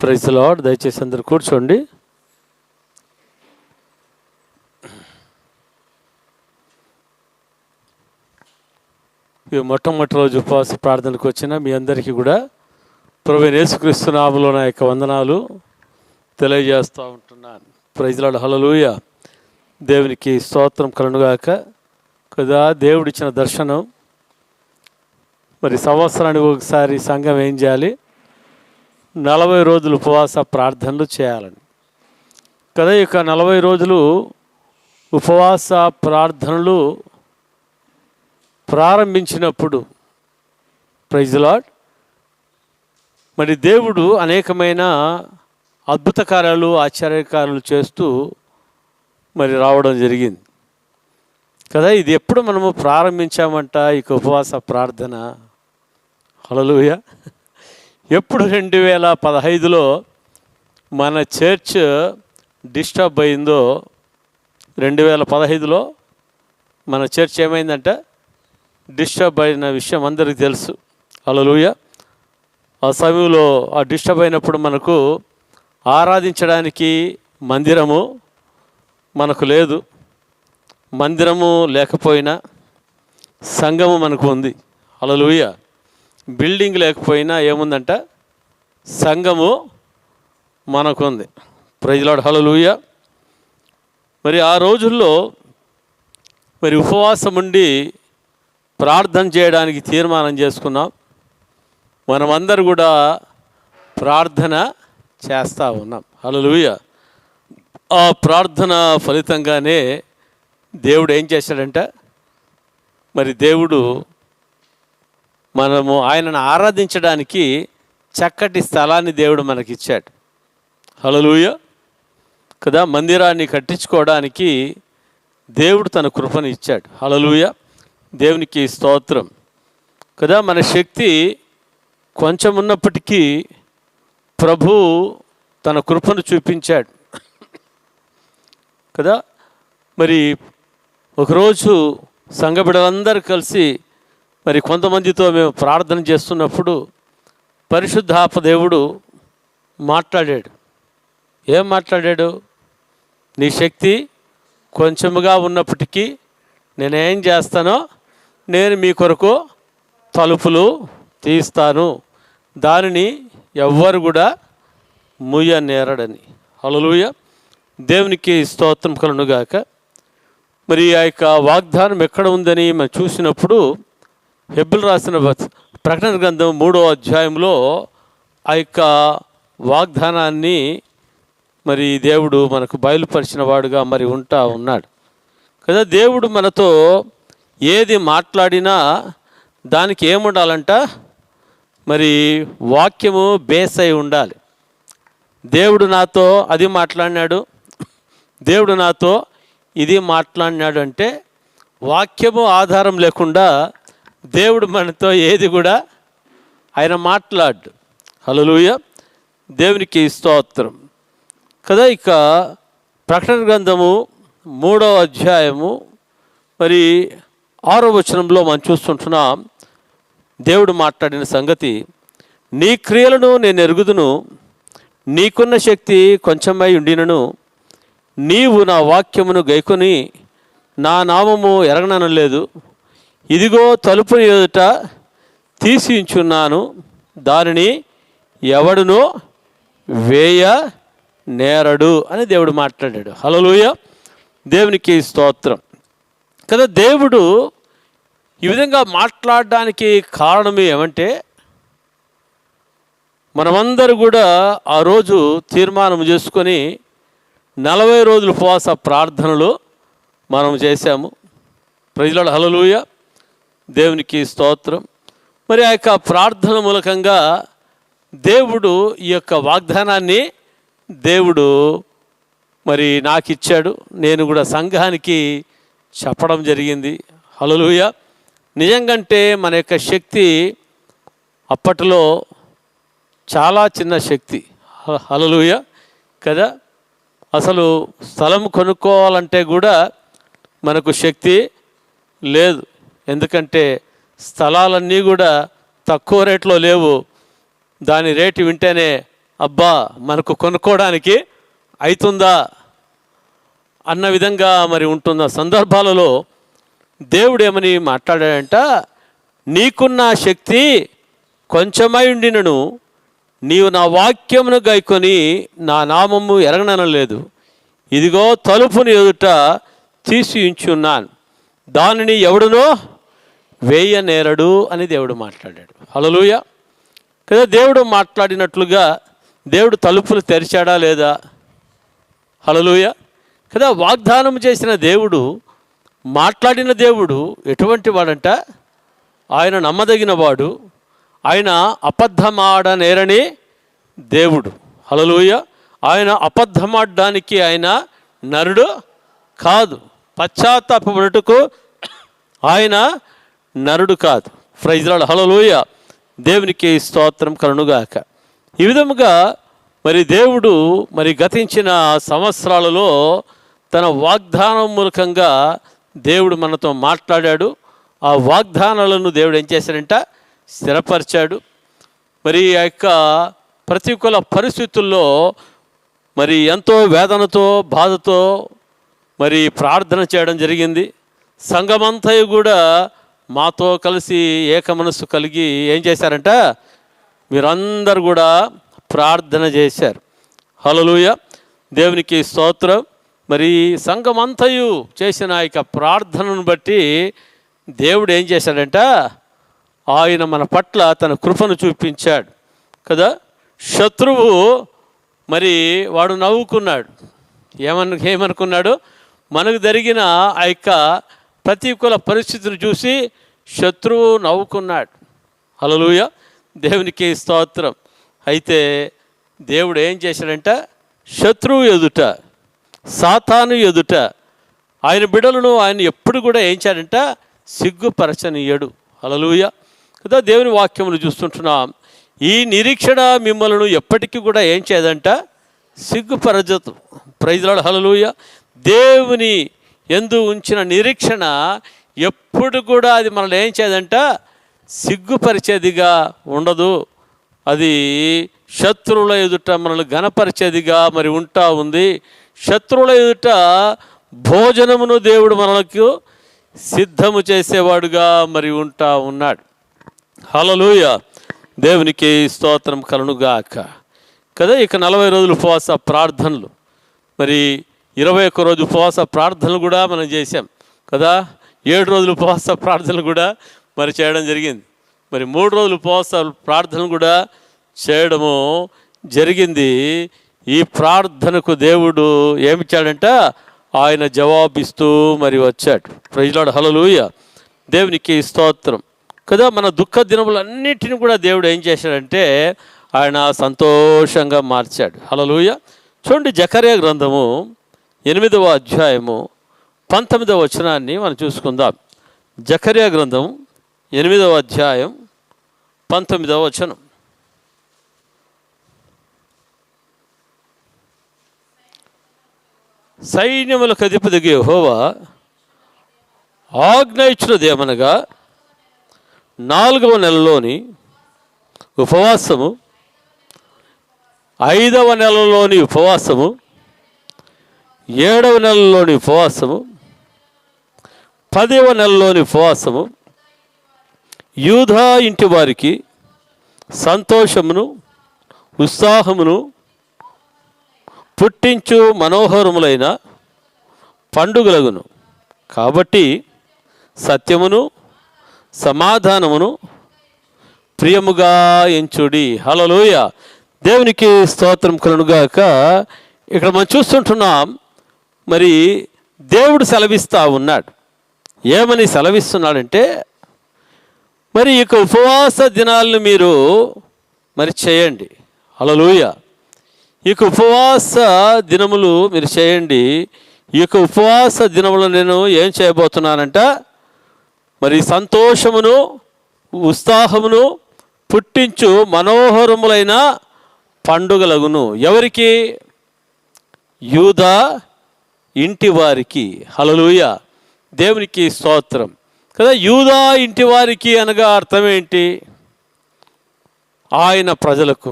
Praise the lord. దయచేసి అందరూ కూర్చోండి. ఈ మొట్టమొదటి రోజు ఉపవాస ప్రార్థనకు వచ్చిన మీ అందరికీ కూడా ప్రభువైన యేసుక్రీస్తు నామములో నా యొక్క వందనాలు తెలియజేస్తూ ఉంటున్నాను. Praise the lord. హల్లెలూయా. దేవునికి స్తోత్రం కలుగునుగాక. కదా దేవుడిచ్చిన దర్శనం. మరి సంవత్సరానికి ఒకసారి సంఘం ఏం చేయాలి? 40 రోజులు ఉపవాస ప్రార్థనలు చేయాలని కదా. ఇక 40 రోజులు ఉపవాస ప్రార్థనలు ప్రారంభించినప్పుడు ప్రైజ్ ది లార్డ్ మరి దేవుడు అనేకమైన అద్భుత కార్యాలు ఆశ్చర్యకార్యాలు చేస్తూ మరి రావడం జరిగింది కదా. ఇది ఎప్పుడు మనము ప్రారంభించామంట ఇక ఉపవాస ప్రార్థన? హల్లెలూయా. ఎప్పుడు 2015లో మన చర్చ్ డిస్టర్బ్ అయిందో, 2015లో మన చర్చ్ ఏమైందంటే డిస్టర్బ్ అయిన విషయం అందరికీ తెలుసు. హల్లెలూయా. ఆ సమయంలో ఆ డిస్టర్బ్ అయినప్పుడు మనకు ఆరాధించడానికి మందిరము మనకు లేదు. మందిరము లేకపోయినా సంఘము మనకు ఉంది. హల్లెలూయా. బిల్డింగ్ లేకపోయినా ఏముందంట? సంఘము మనకు ఉంది. Praise the lord. హల్లెలూయా. మరి ఆ రోజుల్లో మరి ఉపవాసం ఉండి ప్రార్థన చేయడానికి తీర్మానం చేసుకున్నాం. మనమందరూ కూడా ప్రార్థన చేస్తూ ఉన్నాం. హల్లెలూయా. ఆ ప్రార్థన ఫలితంగానే దేవుడు ఏం చేశాడంటే మరి దేవుడు మనము ఆయనను ఆరాధించడానికి చక్కటి స్థలాన్ని దేవుడు మనకిచ్చాడు. హల్లెలూయా కదా. మందిరాన్ని కట్టించుకోవడానికి దేవుడు తన కృపను ఇచ్చాడు. హల్లెలూయా. దేవునికి స్తోత్రం కదా. మన శక్తి కొంచెం ఉన్నప్పటికీ ప్రభు తన కృపను చూపించాడు కదా. మరి ఒకరోజు సంఘ బిడ్డలందరూ కలిసి మరి కొంతమందితో మేము ప్రార్థన చేస్తున్నప్పుడు పరిశుద్ధాత్మ దేవుడు మాట్లాడాడు. ఏం మాట్లాడాడు? నీ శక్తి కొంచెముగా ఉన్నప్పటికీ నేనేం చేస్తానో నేను మీ కొరకు తలుపులు తీస్తాను, దానిని ఎవ్వరు కూడా మూయనేరడని. హల్లెలూయా. దేవునికి స్తోత్రం కలుగునుగాక. మరి ఆ యొక్క వాగ్దానం ఎక్కడ ఉందని మనం చూసినప్పుడు హెబ్రీయులకు రాసిన ప్రకటన గ్రంథం 3వ అధ్యాయంలో ఆ యొక్క వాగ్దానాన్ని మరి దేవుడు మనకు బయలుపరిచిన వాడుగా మరి ఉంటా ఉన్నాడు కదా. దేవుడు మనతో ఏది మాట్లాడినా దానికి ఏముండాలంట? మరి వాక్యము బేస్ అయి ఉండాలి. దేవుడు నాతో అది మాట్లాడినాడు, దేవుడు నాతో ఇది మాట్లాడినాడు అంటే వాక్యము ఆధారం లేకుండా దేవుడు మనతో ఏది కూడా ఆయన మాట్లాడు. హల్లెలూయా. దేవునికి స్తోత్రం కదా. ఇక ప్రకటన గ్రంథము 3వ అధ్యాయము మరి 6వ వచనంలో మనం చూస్తుంటున్నాం. దేవుడు మాట్లాడిన సంగతి, నీ క్రియలను నేను ఎరుగుదును, నీకున్న శక్తి కొంచెమై ఉండినను నీవు నా వాక్యమును గైకొని నా నామము ఎరగననలేదు. ఇదిగో తలుపు ఎదుట తీసి ఉంచున్నాను, దానిని ఎవడునో వేయ నేరడు అని దేవుడు మాట్లాడాడు. హల్లెలూయా. దేవునికి స్తోత్రం కదా. దేవుడు ఈ విధంగా మాట్లాడడానికి కారణం ఏమంటే మనమందరూ కూడా ఆ రోజు తీర్మానం చేసుకొని 40 రోజులు ఉపవాస ప్రార్థనలు మనం చేశాము. Praise the lord. హల్లెలూయా. దేవునికి స్తోత్రం. మరి ఆ యొక్క ప్రార్థన మూలకంగా దేవుడు ఈ యొక్క వాగ్దానాన్ని దేవుడు మరి నాకు ఇచ్చాడు. నేను కూడా సంఘానికి చెప్పడం జరిగింది. హల్లెలూయా. నిజంగంటే మన యొక్క శక్తి అప్పట్లో చాలా చిన్న శక్తి. హల్లెలూయా కదా. అసలు స్థలం కొనుక్కోవాలంటే కూడా మనకు శక్తి లేదు. ఎందుకంటే స్థలాలన్నీ కూడా తక్కువ రేట్లో లేవు. దాని రేటు వింటేనే అబ్బా మనకు కొనుక్కోవడానికి అవుతుందా అన్న విధంగా మరి ఉంటున్న సందర్భాలలో దేవుడు ఏమని మాట్లాడాడంట, నీకున్న శక్తి కొంచెమై ఉండినను నీవు నా వాక్యమును గైకొని నా నామము ఎరగనలేదు. ఇదిగో తలుపుని ఎదుట తీసి ఉంచున్నాను, దానిని ఎవడునో వేయనేరడు అని దేవుడు మాట్లాడాడు. హల్లెలూయా. కదా దేవుడు మాట్లాడినట్లుగా దేవుడు తలుపులు తెరిచాడా లేదా? హల్లెలూయా. కదా వాగ్దానం చేసిన దేవుడు, మాట్లాడిన దేవుడు ఎటువంటి వాడంట? ఆయన నమ్మదగిన వాడు, ఆయన అబద్ధమాడనేరని దేవుడు. హల్లెలూయా. ఆయన అబద్ధమాడడానికి ఆయన నరుడు కాదు, పశ్చాత్తాపడుటకు ఆయన నరుడు కాదు. Praise the lord. హల్లెలూయా. దేవునికి స్తోత్రం కలుగుగాక. ఈ విధముగా మరి దేవుడు మరి గతించిన సంవత్సరాలలో తన వాగ్దానం మూలకంగా దేవుడు మనతో మాట్లాడాడు. ఆ వాగ్దానాలను దేవుడు ఏం చేశాడంట? స్థిరపరిచాడు. మరి ఆ యొక్క ప్రతికూల పరిస్థితుల్లో మరి ఎంతో వేదనతో బాధతో మరి ప్రార్థన చేయడం జరిగింది. సంఘమంతయు కూడా మాతో కలిసి ఏక మనస్సు కలిగి ఏం చేశారంట? మీరందరూ కూడా ప్రార్థన చేశారు. హల్లెలూయా. దేవునికి స్తోత్రం. మరి సంఘమంతయు చేసిన ఇక ప్రార్థనను బట్టి దేవుడు ఏం చేశాడంట? ఆయన మన పట్ల తన కృపను చూపించాడు కదా. శత్రువు మరి వాడు నవ్వుకున్నాడు. ఏమనుకున్నాడు? మనకు జరిగిన ఆ యొక్క ప్రతికూల పరిస్థితిని చూసి శత్రువు నవ్వుకున్నాడు. హల్లెలూయా. దేవునికి స్తోత్రం. అయితే దేవుడు ఏం చేశాడంట? శత్రువు ఎదుట, సాతాను ఎదుట ఆయన బిడ్డలను ఆయన ఎప్పుడు కూడా ఏం చేయాడంట? సిగ్గుపరచనీయడు. హల్లెలూయా. కదా దేవుని వాక్యమును చూస్తుంటున్నాం. ఈ నిరీక్షణ మిమ్మల్ని ఎప్పటికీ కూడా ఏం చేయదంట? సిగ్గుపరచదు. Praise the lord. హల్లెలూయా. దేవుని యందు ఉంచిన నిరీక్షణ ఎప్పుడు కూడా అది మనల్ని ఏం చేయదంట? సిగ్గుపరిచేదిగా ఉండదు. అది శత్రువుల ఎదుట మనల్ని ఘనపరిచేదిగా మరి ఉంటా ఉంది. శత్రువుల ఎదుట భోజనమును దేవుడు మనకు సిద్ధము చేసేవాడుగా మరి ఉంటా ఉన్నాడు. హల్లెలూయా. దేవునికి స్తోత్రం కలుగుగాక. కదా ఇక 40 రోజులు ఉపవాస ప్రార్థనలు, మరి 21 రోజు ఉపవాస ప్రార్థనలు కూడా మనం చేసాం కదా. 7 రోజులు ఉపవాస ప్రార్థనలు కూడా మరి చేయడం జరిగింది. మరి 3 రోజులు ఉపవాస ప్రార్థనలు కూడా చేయడము జరిగింది. ఈ ప్రార్థనకు దేవుడు ఏమిచ్చాడంట? ఆయన జవాబిస్తూ మరి వచ్చాడు. Praise the lord. హల్లెలూయా. దేవునికి స్తోత్రం కదా. మన దుఃఖ దినములన్నిటిని కూడా దేవుడు ఏం చేశాడంటే ఆయన సంతోషంగా మార్చాడు. హల్లెలూయా. చూడండి, జకర్యా గ్రంథము 8వ అధ్యాయము 19వ వచనాన్ని మనం చూసుకుందాం. జకర్యా గ్రంథం 8వ అధ్యాయం 19వ వచనం. సైన్యములకు అధిపతిగా యెహోవా ఆజ్ఞ ఇచ్చినదేమనగా 4వ నెలలోని ఉపవాసము, 5వ నెలలోని ఉపవాసము, 7వ నెలలోని ఉపవాసము, 10వ నెలలోని ఉపవాసము యూదా ఇంటి వారికి సంతోషమును ఉత్సాహమును పుట్టించు మనోహరములైన పండుగలగును. కాబట్టి సత్యమును సమాధానమును ప్రియముగా ఎంచుడి. హల్లెలూయా. దేవునికి స్తోత్రం కలుగుగాక. ఇక్కడ మనం చూస్తుంటున్నాం, మరి దేవుడు సెలవిస్తూ ఉన్నాడు. ఏమని సెలవిస్తున్నాడంటే, మరి ఇక ఉపవాస దినాలను మీరు మరి చేయండి. హల్లెలూయా. ఇక ఉపవాస దినములు మీరు చేయండి. ఈ యొక్క ఉపవాస దినములు నేను ఏం చేయబోతున్నానంట? మరి సంతోషమును ఉత్సాహమును పుట్టించు మనోహరములైన పండుగలగును. ఎవరికి? యూదా ఇంటి వారికి. హల్లెలూయా. దేవునికి స్తోత్రం కదా. యూదా ఇంటి వారికి అనగా అర్థం ఏంటి? ఆయన ప్రజలకు.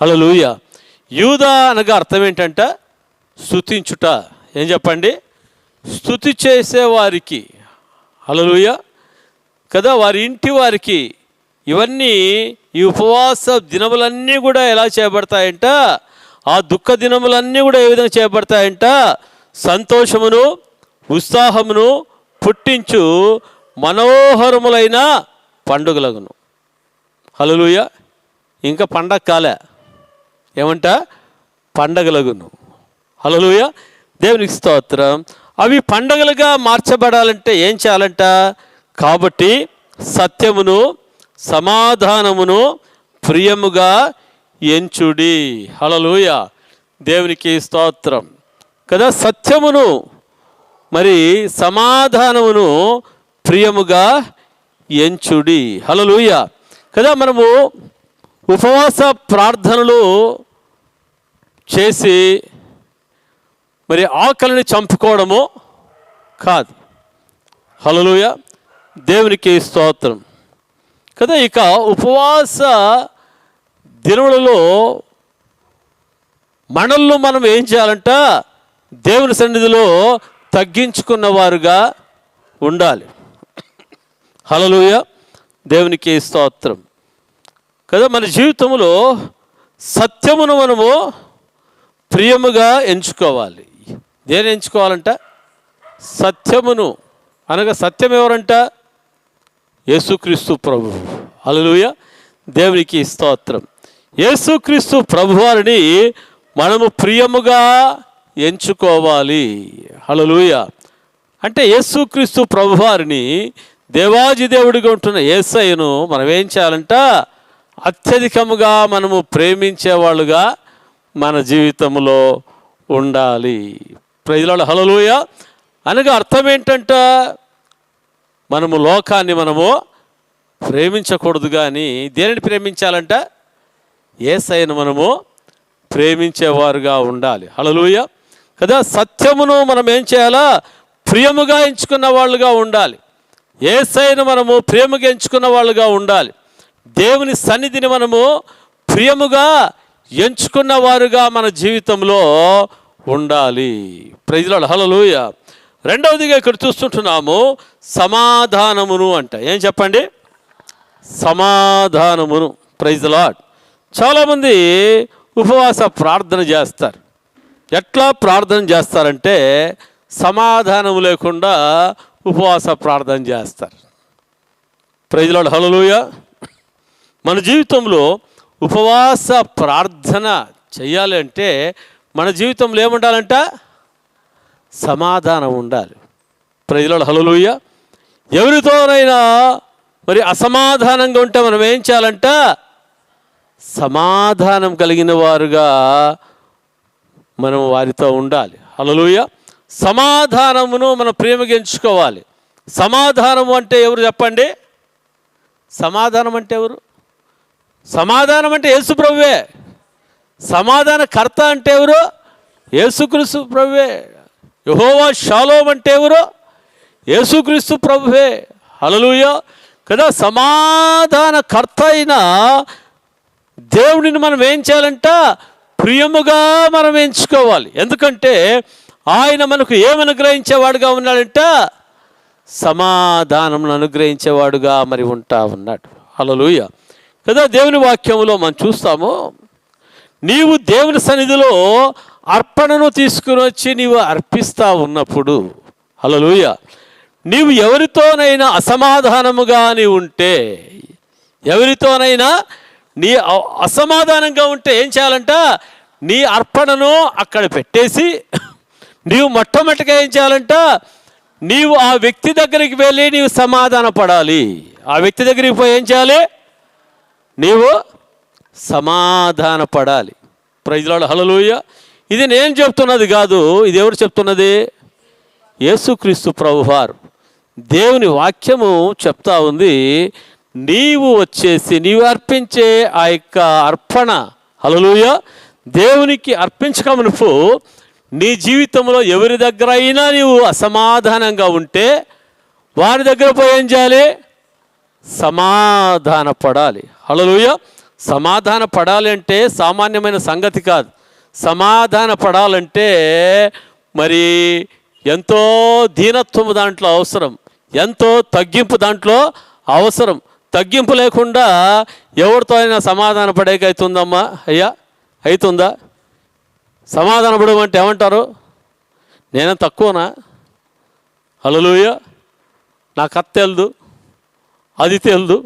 హల్లెలూయా. యూదా అనగా అర్థం ఏంటంట? స్తుతించుట. ఏం చెప్పండి? స్తుతి చేసేవారికి. హల్లెలూయా కదా, వారి ఇంటి వారికి ఇవన్నీ, ఈ ఉపవాస దినములన్నీ కూడా ఎలా చేయబడతాయంట? ఆ దుఃఖ దినములన్నీ కూడా ఏ విధంగా చేయబడతాయంట? సంతోషమును ఉత్సాహమును పుట్టించు మనోహరములైన పండుగలగును. హల్లెలూయా. ఇంకా పండగ కాలే, ఏమంట? పండగలగును. హల్లెలూయా. దేవునికి స్తోత్రం. అవి పండగలుగా మార్చబడాలంటే ఏం చేయాలంట? కాబట్టి సత్యమును సమాధానమును ప్రియముగా ఎంచుడి. హల్లెలూయా. దేవునికి స్తోత్రం కదా. సత్యమును మరి సమాధానమును ప్రియముగా ఎంచుడి. హల్లెలూయా కదా. మనము ఉపవాస ప్రార్థనలు చేసి మరి ఆకలిని చంపుకోవడము కాదు. హల్లెలూయా. దేవునికి స్తోత్రం కదా. ఇక ఉపవాస దినములలో మనల్ని మనం ఏం చేయాలంట? దేవుని సన్నిధిలో తగ్గించుకున్న వారుగా ఉండాలి. హల్లెలూయా. దేవునికి స్తోత్రం కదా. మన జీవితంలో సత్యమును మనము ప్రియముగా ఎంచుకోవాలి. దేని ఎంచుకోవాలంట? సత్యమును. అనగా సత్యం ఎవరంట? యేసుక్రీస్తు ప్రభువు. హల్లెలూయా. దేవునికి స్తోత్రం. యేసుక్రీస్తు ప్రభువారిని మనము ప్రియముగా ఎంచుకోవాలి. హల్లెలూయా. అంటే యేసుక్రీస్తు ప్రభువారిని, దేవాది దేవుడిగా ఉంటున్న యేసయ్యను మనం ఏం చేయాలంట? అత్యధికముగా మనము ప్రేమించేవాళ్ళుగా మన జీవితంలో ఉండాలి. Praise lord. హల్లెలూయా. అనగా అర్థం ఏంటంట? మనము లోకాన్ని మనము ప్రేమించకూడదు, కానీ దేనిని ప్రేమించాలంట? యేసయ్యను మనము ప్రేమించేవారుగా ఉండాలి. హల్లెలూయా కదా. సత్యమును మనం ఏం చేయాలా? ప్రియముగా ఎంచుకున్న వాళ్ళుగా ఉండాలి. యేసయ్యను మనము ప్రియముగా ఎంచుకున్న వాళ్ళుగా ఉండాలి. దేవుని సన్నిధిని మనము ప్రియముగా ఎంచుకున్న వారుగా మన జీవితంలో ఉండాలి. Praise lord. హల్లెలూయా. రెండవదిగా ఇక్కడ చూస్తుంటున్నాము సమాధానమును అంట. ఏం చెప్పండి? సమాధానమును. Praise lord. చాలామంది ఉపవాస ప్రార్థన చేస్తారు. ఎట్లా ప్రార్థన చేస్తారంటే సమాధానం లేకుండా ఉపవాస ప్రార్థన చేస్తారు. Praise lord. హల్లెలూయా. మన జీవితంలో ఉపవాస ప్రార్థన చేయాలి అంటే మన జీవితంలో ఏముండాలంట? సమాధానం ఉండాలి. Praise lord. హల్లెలూయా. ఎవరితోనైనా మరి అసమాధానంగా ఉంటే మనం ఏం చేయాలంట? సమాధానం కలిగిన వారుగా మనం వారితో ఉండాలి. హల్లెలూయా. సమాధానమును మనం ప్రేమగా ఎంచుకోవాలి. సమాధానము అంటే ఎవరు చెప్పండి? సమాధానం అంటే ఎవరు? సమాధానం అంటే యేసు ప్రభువే. సమాధాన కర్త అంటే ఎవరు? యేసుక్రీస్తు ప్రభువే. యెహోవా షాలోమ్ అంటే ఎవరు? యేసుక్రీస్తు ప్రభువే. హల్లెలూయా కదా. సమాధాన కర్త అయిన దేవుడిని మనం ఏం చేయాలంట? ప్రియముగా మనం ఎంచుకోవాలి. ఎందుకంటే ఆయన మనకు ఏమనుగ్రహించేవాడుగా ఉన్నాడంట? సమాధానం అనుగ్రహించేవాడుగా మరి ఉంటా ఉన్నాడు. హల్లెలూయా కదా. దేవుని వాక్యంలో మనం చూస్తాము, నీవు దేవుని సన్నిధిలో అర్పణను తీసుకుని వచ్చి నీవు అర్పిస్తూ ఉన్నప్పుడు, హల్లెలూయా, నీవు ఎవరితోనైనా అసమాధానముగా నీవు ఉంటే, ఎవరితోనైనా నీ అసమాధానంగా ఉంటే ఏం చేయాలంట? నీ అర్పణను అక్కడ పెట్టేసి నీవు మొట్టమొదటిగా ఏం చేయాలంట? నీవు ఆ వ్యక్తి దగ్గరికి వెళ్ళి నీవు సమాధాన పడాలి. ఆ వ్యక్తి దగ్గరికి పోయి ఏం చేయాలి? నీవు సమాధాన పడాలి. Praise lord. హల్లెలూయా. ఇది నేను చెప్తున్నది కాదు, ఇది ఎవరు చెప్తున్నది? యేసుక్రీస్తు ప్రభువారు. దేవుని వాక్యము చెప్తా ఉంది, నీవు వచ్చేసి నీవు అర్పించే ఆ యొక్క అర్పణ, హల్లెలూయా, దేవునికి అర్పించక మునుపు నీ జీవితంలో ఎవరి దగ్గర అయినా నీవు అసమాధానంగా ఉంటే వారి దగ్గర పోయి ఏం చేయాలి? సమాధాన పడాలి. హల్లెలూయా. సమాధాన పడాలి అంటే సామాన్యమైన సంగతి కాదు. సమాధాన పడాలంటే మరి ఎంతో దీనత్వము దాంట్లో అవసరం, ఎంతో తగ్గింపు దాంట్లో అవసరం. తగ్గింపు లేకుండా ఎవరితో అయినా సమాధాన పడేక అవుతుందమ్మా? అయ్యా అవుతుందా? సమాధాన పడమంటే ఏమంటారు? నేనే తక్కువనా? హల్లెలూయా, నాకు అది తెలుదు, అది తెలుదు,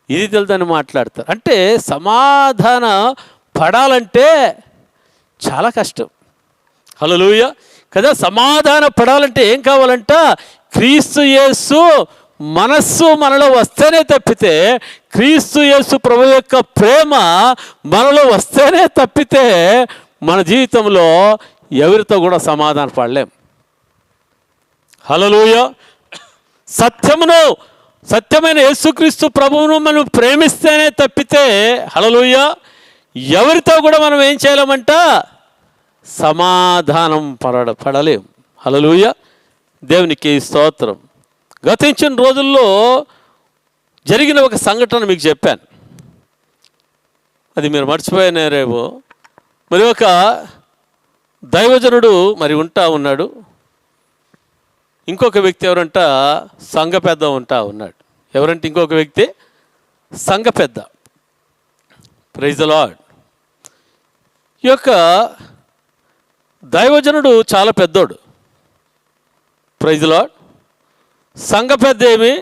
ఇది తెలుదు అని మాట్లాడతారు. అంటే సమాధాన పడాలంటే చాలా కష్టం. హల్లెలూయా కదా. సమాధాన పడాలంటే ఏం కావాలంట? క్రీస్తు యేసు మనస్సు మనలో వస్తేనే తప్పితే, క్రీస్తు యేసు ప్రభు యొక్క ప్రేమ మనలో వస్తేనే తప్పితే మన జీవితంలో ఎవరితో కూడా సమాధాన పడలేం. హల్లెలూయా. సత్యమైన యేసుక్రీస్తు ప్రభువును మనం ప్రేమిస్తేనే తప్పితే, హల్లెలూయా, ఎవరితో కూడా మనం ఏం చేయలేమంట? సమాధానం పడలేం. హల్లెలూయా, దేవునికి స్తోత్రం. గతించిన రోజుల్లో జరిగిన ఒక సంఘటన మీకు చెప్పాను, అది మీరు మర్చిపోయినారేమో. మరి ఒక దైవజనుడు మరి ఉన్నాడు. ఇంకొక వ్యక్తి ఎవరంట? సంఘ పెద్ద ఉన్నాడు. ఎవరంటే ఇంకొక వ్యక్తి సంఘ పెద్ద. Praise the lord. ఈ యొక్క దైవజనుడు చాలా పెద్దోడు. Praise the lord. సంఘ పెద్ద ఏమి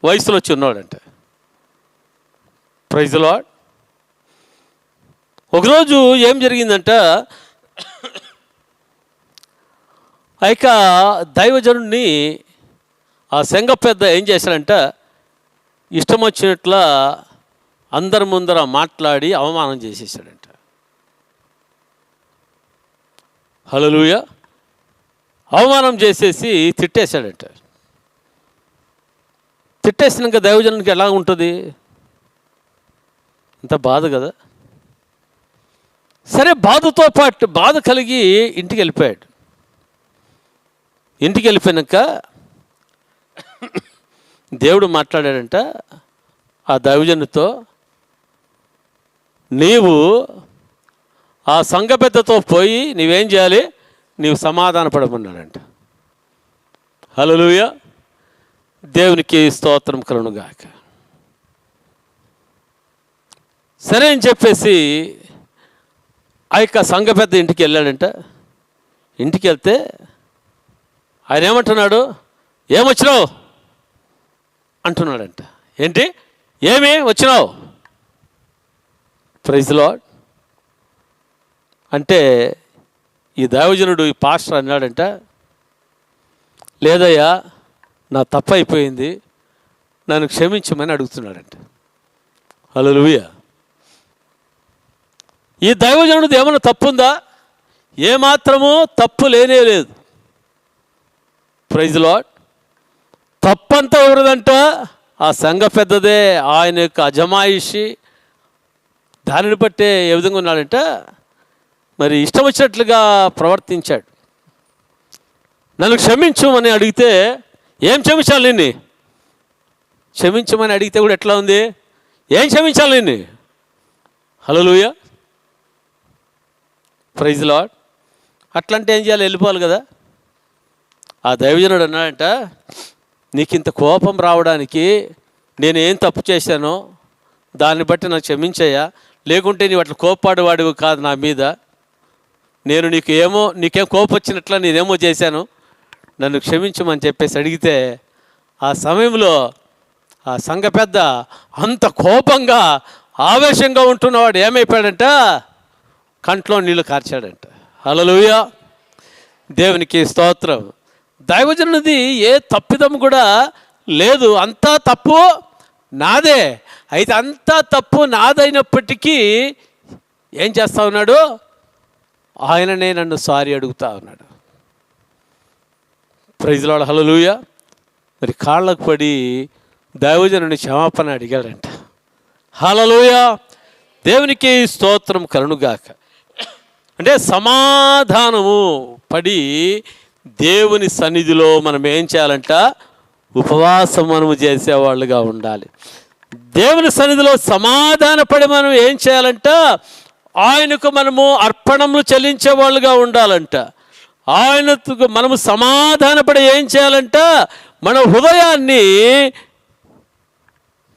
వయసులో చిన్నోడంట. Praise the lord. ఒకరోజు ఏం జరిగిందంట, ఆ యొక్క దైవజనుడిని ఆ సంఘ పెద్ద ఏం చేశాడంట, ఇష్టం వచ్చినట్లా అందరి ముందర మాట్లాడి అవమానం చేసేసాడంట. హల్లెలూయా. అవమానం చేసేసి తిట్టేశాడంట. తిట్టేసినాక దైవజనునికి ఎలా ఉంటుంది? ఇంత బాధ కదా. సరే, బాధతో పాటు బాధ కలిగి ఇంటికి వెళ్ళిపోయాడు. ఇంటికి వెళ్ళిపోయాక దేవుడు మాట్లాడాడంట ఆ దైవజనుడితో, నీవు ఆ సంఘ పెద్దతో పోయి నీవేం చేయాలి? నీవు సమాధాన పడమన్నాడంట. హల్లెలూయా, దేవునికి స్తోత్రం కలుగునుగాక. సరే అని చెప్పేసి ఆ యొక్క సంఘ పెద్ద ఇంటికి వెళ్ళాడంట. ఇంటికి వెళ్తే ఆయన ఏమంటున్నాడు? ఏమొచ్చినావు అంటున్నాడంట. ఏంటి? ఏమి వచ్చినావు? Praise the lord. అంటే ఈ దైవజనుడు, ఈ పాస్టర్ అన్నాడంట, లేదయ్యా నా తప్పు అయిపోయింది, నన్ను క్షమించమని అడుగుతున్నాడంట. హల్లెలూయా. ఈ దైవజనుడిది ఏమైనా తప్పుందా? ఏమాత్రమూ తప్పు లేనే లేదు. Praise the lord. తప్పంతా ఎవరిదంట? ఆ సంఘ పెద్దదే. ఆయన యొక్క అజమాయిషి దానిని బట్టే ఏ విధంగా ఉన్నాడంట, మరి ఇష్టం వచ్చినట్లుగా ప్రవర్తించాడు. నన్ను క్షమించమని అడిగితే, ఏం క్షమించాలి నిన్ను? క్షమించమని అడిగితే కూడా ఎట్లా ఉంది? ఏం క్షమించాలి నిన్ను? హల్లెలూయా, ప్రైజ్ ది లార్డ్. అట్లంటే ఏం చేయాలి? వెళ్ళిపోవాలి కదా. ఆ దైవజనుడు అన్నాడంట, నీకు ఇంత కోపం రావడానికి నేను ఏం తప్పు చేశానో దాన్ని బట్టి నాకు క్షమించయ్యా, లేకుంటే నీవు అట్లా కోపాడేవాడివి కాదు నా మీద. నేను నీకేం కోపం వచ్చినట్లా నేనేమో చేశాను, నన్ను క్షమించమని చెప్పేసి అడిగితే, ఆ సమయంలో ఆ సంఘ పెద్ద అంత కోపంగా ఆవేశంగా ఉంటున్నవాడు ఏమైపోయాడంట? కంట్లో నీళ్లు కార్చాడంట. హల్లెలూయా, దేవునికి స్తోత్రం. దైవజనుడిది ఏ తప్పిదం కూడా లేదు. అంతా తప్పు నాదే. అయితే అంతా తప్పు నాదైనప్పటికీ ఏం చేస్తా ఉన్నాడు? ఆయననే నన్ను సారీ అడుగుతా ఉన్నాడు. Praise the lord. హల్లెలూయా. మరి కాళ్ళకు పడి దైవజనుని క్షమాపణ అడిగాడంట. హల్లెలూయా, దేవునికి స్తోత్రం కలుగునుగాక. అంటే సమాధానము పడి దేవుని సన్నిధిలో మనం ఏం చేయాలంట? ఉపవాసం మనము చేసేవాళ్ళుగా ఉండాలి. దేవుని సన్నిధిలో సమాధానపడి మనం ఏం చేయాలంట? ఆయనకు మనము అర్పణములు చెల్లించే వాళ్ళుగా ఉండాలంట. ఆయనకు మనము సమాధానపడి ఏం చేయాలంట? మన హృదయాన్ని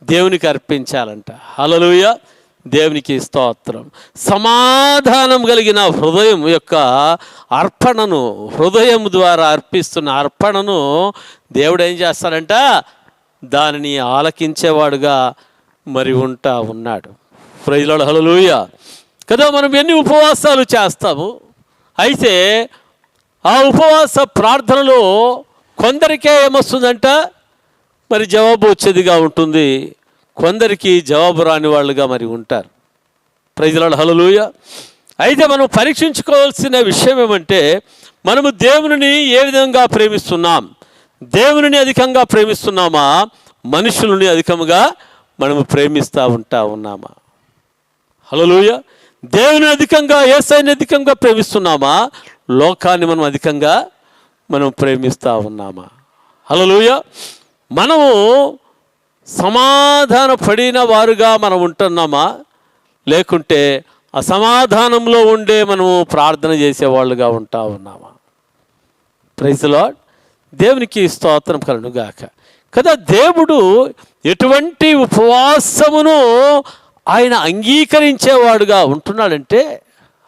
దేవునికి అర్పించాలంట. హల్లెలూయా, దేవునికి స్తోత్రం. సమాధానం కలిగిన హృదయం యొక్క అర్పణను, హృదయం ద్వారా అర్పిస్తున్న అర్పణను దేవుడు ఏం చేస్తాడంట? దానిని ఆలకించేవాడుగా మరి ఉంటా ఉన్నాడు. Praise lord, hallelujah. కదా, మనం ఎన్ని ఉపవాసాలు చేస్తాము. అయితే ఆ ఉపవాస ప్రార్థనలో కొందరికే ఏమొస్తుందంట? మరి జవాబు వచ్చేదిగా ఉంటుంది, కొందరికి జవాబు రాని వాళ్ళుగా మరి ఉంటారు. Praise lord, hallelujah. అయితే మనం పరీక్షించుకోవాల్సిన విషయం ఏమంటే, మనము దేవునిని ఏ విధంగా ప్రేమిస్తున్నాం? దేవునిని అధికంగా ప్రేమిస్తున్నామా? మనుషులని అధికంగా మనము ప్రేమిస్తూ ఉన్నామా? హల్లెలూయా. దేవుని అధికంగా, యేసయ్యని అధికంగా ప్రేమిస్తున్నామా? లోకాన్ని మనం అధికంగా ప్రేమిస్తూ ఉన్నామా? హల్లెలూయా. మనము సమాధాన పడిన వారుగా మనం ఉంటున్నామా? లేకుంటే అసమాధానంలో ఉండే మనము ప్రార్థన చేసేవాళ్ళుగా ఉంటా ఉన్నామా? ప్రైజ్ లార్డ్, దేవునికి స్తోత్రం కలుగును గాక. కదా, దేవుడు ఎటువంటి ఉపవాసమును ఆయన అంగీకరించేవాడుగా ఉంటున్నాడంటే,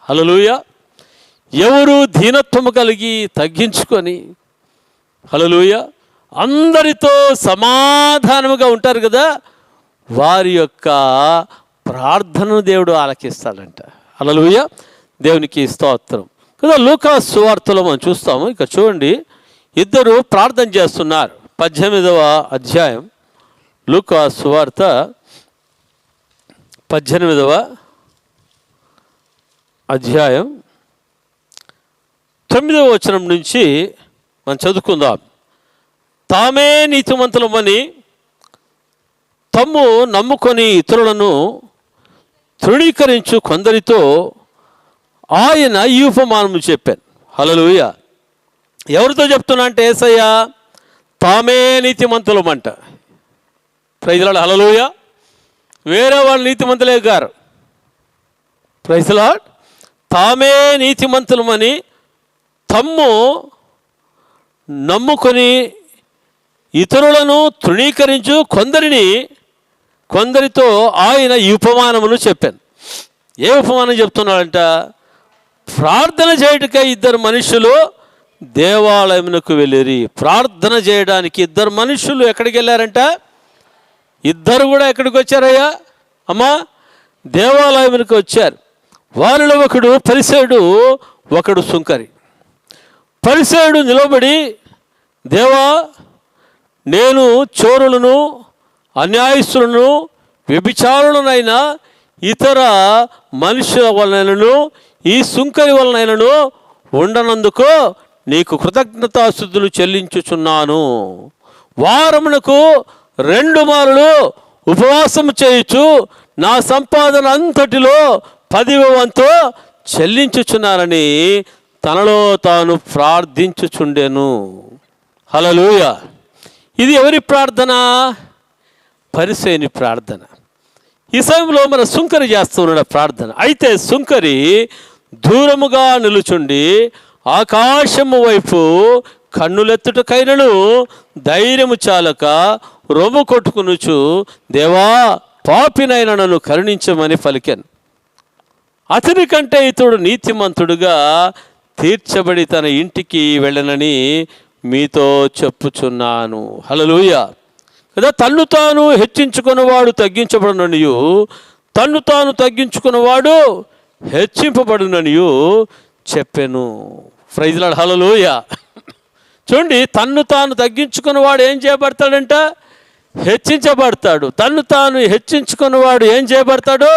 హల్లెలూయా, ఎవరు దీనత్వము కలిగి తగ్గించుకొని, హల్లెలూయా, అందరితో సమాధానముగా ఉంటారు కదా, వారి యొక్క ప్రార్థనను దేవుడు ఆలకిస్తాడంట. హల్లెలూయా, దేవునికి స్తోత్రం. కదా, లూకా సువార్తలో మనం చూస్తాము. ఇక చూడండి, ఇద్దరు ప్రార్థన చేస్తున్నారు. 18వ అధ్యాయం, లూకా సువార్త 18వ అధ్యాయం 9వ వచనం నుంచి మనం చదువుకుందాం. తామే నీతిమంతులమని తమ్ము నమ్ముకొని ఇతరులను తృణీకరించు కొందరితో ఆయన ఈ ఉపమానము చెప్పాను. హల్లెలూయా. ఎవరితో చెప్తున్నా అంటే, యేసయ్య తామే నీతిమంతులమంట. ప్రైజ్ లార్డ్, హల్లెలూయా. వేరే వాళ్ళు నీతిమంతులే గారు. Praise lord. తామే నీతిమంతులమని తమ్ము నమ్ముకొని ఇతరులను తృణీకరించు కొందరితో ఆయన ఈ ఉపమానమును చెప్పాను. ఏ ఉపమానం చెప్తున్నాడంట? ప్రార్థన చేయటకై ఇద్దరు మనుషులు దేవాలయమునకు వెళ్ళిరి. ప్రార్థన చేయడానికి ఇద్దరు మనుషులు ఎక్కడికి వెళ్ళారంట? ఇద్దరు కూడా ఎక్కడికి వచ్చారయ్యా? అమ్మా, దేవాలయమునకు వచ్చారు. వారిలో ఒకడు పరిసయుడు, ఒకడు సుంకరి. పరిసయుడు నిలబడి, దేవా, నేను చోరులను, అన్యాయస్తులను, వ్యభిచారులనైనా ఇతర మనుషుల వలనను ఈ సుంకరి వలనైనను ఉండనందుకు నీకు కృతజ్ఞతాస్తుతులు చెల్లించుచున్నాను. వారమునకు 2 మారులు ఉపవాసం చేయొచ్చు, నా సంపాదన అంతటిలో 10వ వంతు చెల్లించుచున్నారని తనలో తాను ప్రార్థించుచుండెను. హల్లెలూయా. ఇది ఎవరి ప్రార్థన? పరిసయ్యుని ప్రార్థన. ఈ సమయంలో మన సుంకరి చేస్తున్నాడు ప్రార్థన. అయితే సుంకరి దూరముగా నిలుచుండి ఆకాశము వైపు కన్నులెత్తుటకైనను ధైర్యము చాలక రొమ్ము కొట్టుకునుచు, దేవా, పాపినైన నన్ను కరుణించమని పలికాను. అతని కంటే ఇతడు నీతిమంతుడుగా తీర్చబడి తన ఇంటికి వెళ్ళనని మీతో చెప్పుచున్నాను. హల్లెలూయా. కదా, తన్ను తాను హెచ్చించుకున్నవాడు తగ్గించబడుననియు, తన్ను తాను తగ్గించుకున్నవాడు హెచ్చింపబడుననియు చెప్పెను. ప్రైజ్ లార్డ్, హల్లెలూయా. చూడండి, తన్ను తాను తగ్గించుకున్నవాడు ఏం చేయబడతాడంట? హెచ్చించబడతాడు. తన్ను తాను హెచ్చించుకున్నవాడు ఏం చేయబడతాడు?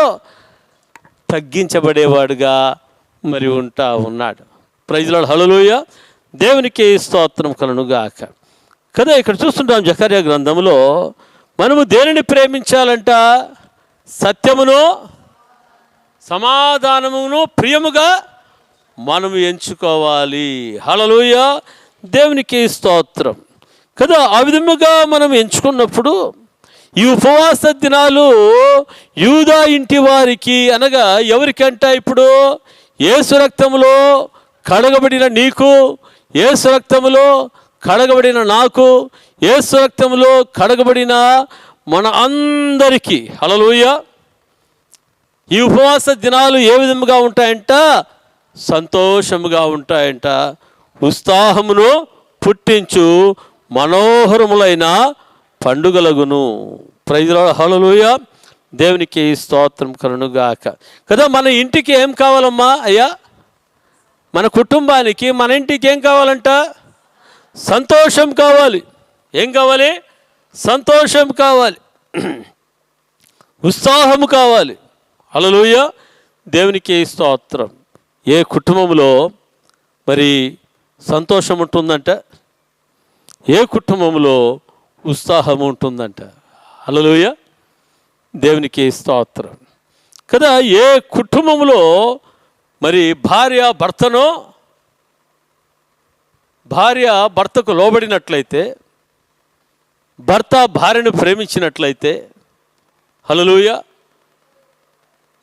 తగ్గించబడేవాడుగా మరి ఉంటా ఉన్నాడు. Praise lord, hallelujah. దేవునికి స్తోత్రం కలుగునుగాక. కదా, ఇక్కడ చూస్తుంటాం జకర్యా గ్రంథంలో, మనము దేనిని ప్రేమించాలంట? సత్యమును, సమాధానమును ప్రియముగా మనము ఎంచుకోవాలి. హల్లెలూయా, దేవునికి స్తోత్రం. కదా, ఆ విధముగా మనం ఎంచుకున్నప్పుడు ఈ ఉపవాస దినాలు యూదా ఇంటి వారికి, అనగా ఎవరికంట? ఇప్పుడు యేసు రక్తములో కడగబడిన నీకు, యేసు రక్తములో కడగబడిన నాకు, యేసు రక్తములో కడగబడిన మన అందరికీ. హల్లెలూయా. ఈ ఉపవాస దినాలు ఏ విధముగా ఉంటాయంట? సంతోషముగా ఉంటాయంట. ఉత్సాహమును పుట్టించు మనోహరములైన పండుగలగును. Praise the lord. హల్లెలూయా. దేవునికి స్తోత్రం కలుగుగాక. కదా, మన ఇంటికి ఏం కావాలమ్మా అయ్యా? మన కుటుంబానికి, మన ఇంటికి ఏం కావాలంట? సంతోషం కావాలి. ఏం కావాలి? సంతోషం కావాలి, ఉత్సాహము కావాలి. హల్లెలూయా. దేవునికి స్తోత్రం. ఏ కుటుంబంలో మరి సంతోషం ఉంటుందంట? ఏ కుటుంబంలో ఉత్సాహం ఉంటుందంట? హల్లెలూయా. దేవునికి స్తోత్రం. కదా, ఏ కుటుంబంలో మరి భార్య భర్తకు లోబడినట్లయితే, భర్త భార్యను ప్రేమించినట్లయితే, హల్లెలూయా,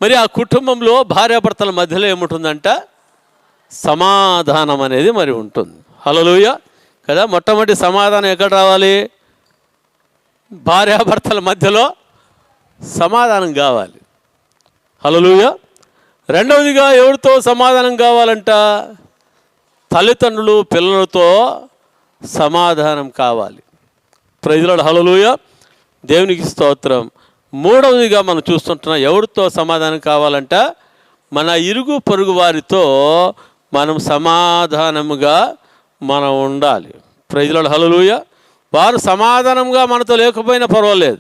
మరి ఆ కుటుంబంలో భార్యాభర్తల మధ్యలో ఏముంటుందంట? సమాధానం అనేది మరి ఉంటుంది. హల్లెలూయా. కదా, మొట్టమొదటి సమాధానం ఎక్కడ రావాలి? భార్యాభర్తల మధ్యలో సమాధానం కావాలి. హల్లెలూయా. రెండవదిగా ఎవరితో సమాధానం కావాలంట? తల్లిదండ్రులు పిల్లలతో సమాధానం కావాలి. Praise the lord. హల్లెలూయా. దేవునికి స్తోత్రం. మూడవదిగా మనం చూస్తుంటున్నాం, ఎవరితో సమాధానం కావాలంట? మన ఇరుగు పొరుగు వారితో మనం సమాధానముగా మనం ఉండాలి. Praise the lord. హల్లెలూయా. వారు సమాధానంగా మనతో లేకపోయినా పర్వాలేదు,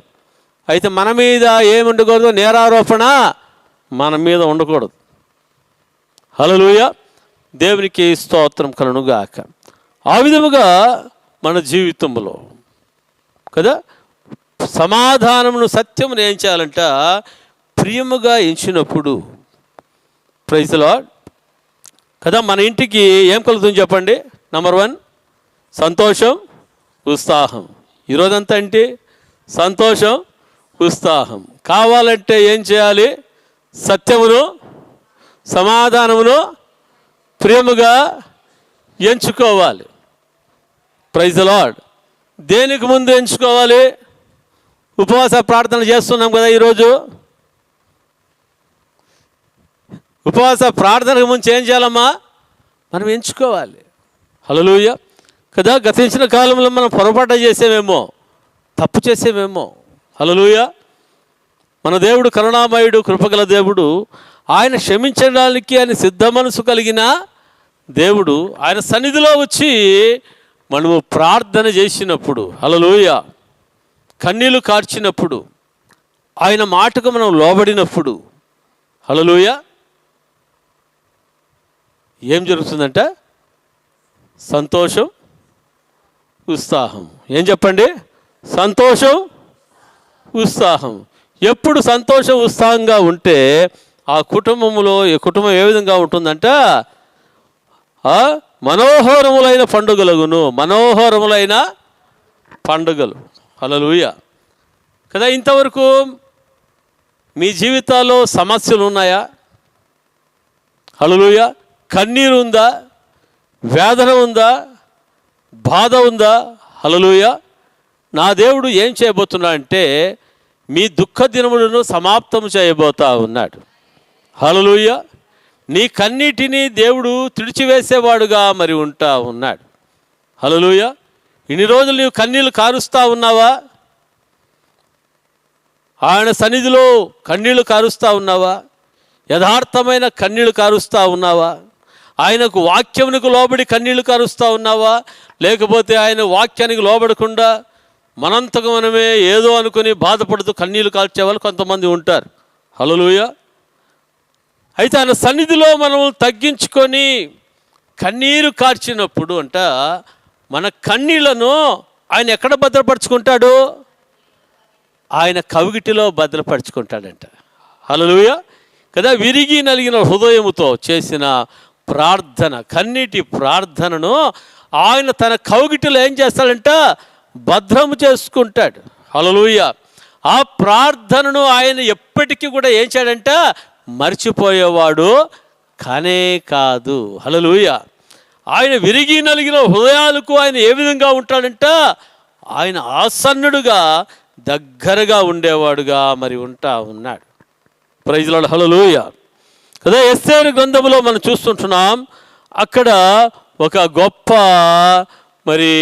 అయితే మన మీద ఏమి ఉండకూడదు? నేరారోపణ మన మీద ఉండకూడదు. హల్లెలూయా. దేవునికి స్తోత్రం కలుగుగాక. ఆ విధముగా మన జీవితంలో కదా సమాధానమును, సత్యమును ఏం చేయాలంట? ప్రియముగా ఎంచినప్పుడు. Praise the lord. కదా, మన ఇంటికి ఏం కలుగుతుంది చెప్పండి? నంబర్ 1 సంతోషం, ఉత్సాహం. ఈరోజంతా ఏంటి? సంతోషం, ఉత్సాహం కావాలంటే ఏం చేయాలి? సత్యమును, సమాధానమును ప్రేమగా ఎంచుకోవాలి. Praise the lord. దేనికి ముందు ఎంచుకోవాలి? ఉపవాస ప్రార్థన చేస్తున్నాం కదా ఈరోజు. ఉపవాస ప్రార్థనకు ముందు ఏం చేయాలమ్మా? మనం ఎంచుకోవాలి. హల్లెలూయా. కదా, గతించిన కాలంలో మనం పొరపాటు చేసేమేమో, తప్పు చేసేమేమో. హల్లెలూయా. మన దేవుడు కరుణామయుడు, కృపగల దేవుడు. ఆయన క్షమించడానికి ఆయన సిద్ధ మనసు కలిగిన దేవుడు. ఆయన సన్నిధిలో వచ్చి మనము ప్రార్థన చేసినప్పుడు, హల్లెలూయా, కన్నీళ్లు కార్చినప్పుడు, ఆయన మాటకు మనం లోబడినప్పుడు, హల్లెలూయా, ఏం జరుగుతుందంట? సంతోషం, ఉత్సాహం. ఏం చెప్పండి? సంతోషం, ఉత్సాహం. ఎప్పుడు సంతోషం ఉత్సాహంగా ఉంటే ఆ కుటుంబంలో, ఈ కుటుంబం ఏ విధంగా ఉంటుందంట? మనోహరములైన పండుగలుగును. మనోహరములైన పండుగలు. హల్లెలూయా. కదా, ఇంతవరకు మీ జీవితాల్లో సమస్యలు ఉన్నాయా? హల్లెలూయా. కన్నీరు ఉందా? వేదన ఉందా? బాధ ఉందా? హల్లెలూయా. నా దేవుడు ఏం చేయబోతున్నా అంటే మీ దుఃఖ దినములను సమాప్తం చేయబోతా ఉన్నాడు. హల్లెలూయా. నీ కన్నీటిని దేవుడు తుడిచివేసేవాడుగా మరి ఉంటా ఉన్నాడు. హల్లెలూయా. ఇన్ని రోజులు నీవు కన్నీళ్ళు కారుస్తూ ఉన్నావా? ఆయన సన్నిధిలో కన్నీళ్లు కారుస్తూ ఉన్నావా? యథార్థమైన కన్నీళ్లు కారుస్తూ ఉన్నావా? ఆయనకు వాక్యమునకు లోబడి కన్నీళ్లు కారుస్తూ ఉన్నావా? లేకపోతే ఆయన వాక్యానికి లోబడకుండా మనంతకు మనమే ఏదో అనుకుని బాధపడుతూ కన్నీళ్లు కాల్చే వాళ్ళు కొంతమంది ఉంటారు. హల్లెలూయా. అయితే ఆయన సన్నిధిలో మనం తగ్గించుకొని కన్నీరు కార్చినప్పుడు అంట మన కన్నీళ్లను ఆయన ఎక్కడ భద్రపరుచుకుంటాడు? ఆయన కవిగిటిలో భద్రపరుచుకుంటాడంట. హల్లెలూయా. కదా, విరిగి నలిగిన హృదయముతో చేసిన ప్రార్థన, కన్నీటి ప్రార్థనను ఆయన తన కవిగిటిలో ఏం చేస్తాడంట? భద్రము చేసుకుంటాడు. హల్లెలూయా. ఆ ప్రార్థనను ఆయన ఎప్పటికీ కూడా ఏం చేయడంట, మర్చిపోయేవాడు కానే కాదు. హల్లెలూయా. ఆయన విరిగి నలిగిన హృదయాలకు ఆయన ఏ విధంగా ఉంటాడంట, ఆయన ఆసన్నుడుగా దగ్గరగా ఉండేవాడుగా మరి ఉంటా ఉన్నాడు. Praise lord. హల్లెలూయా. కదా ఎస్తేరు గ్రంథంలో మనం చూస్తుంటున్నాం, అక్కడ ఒక గొప్ప మరి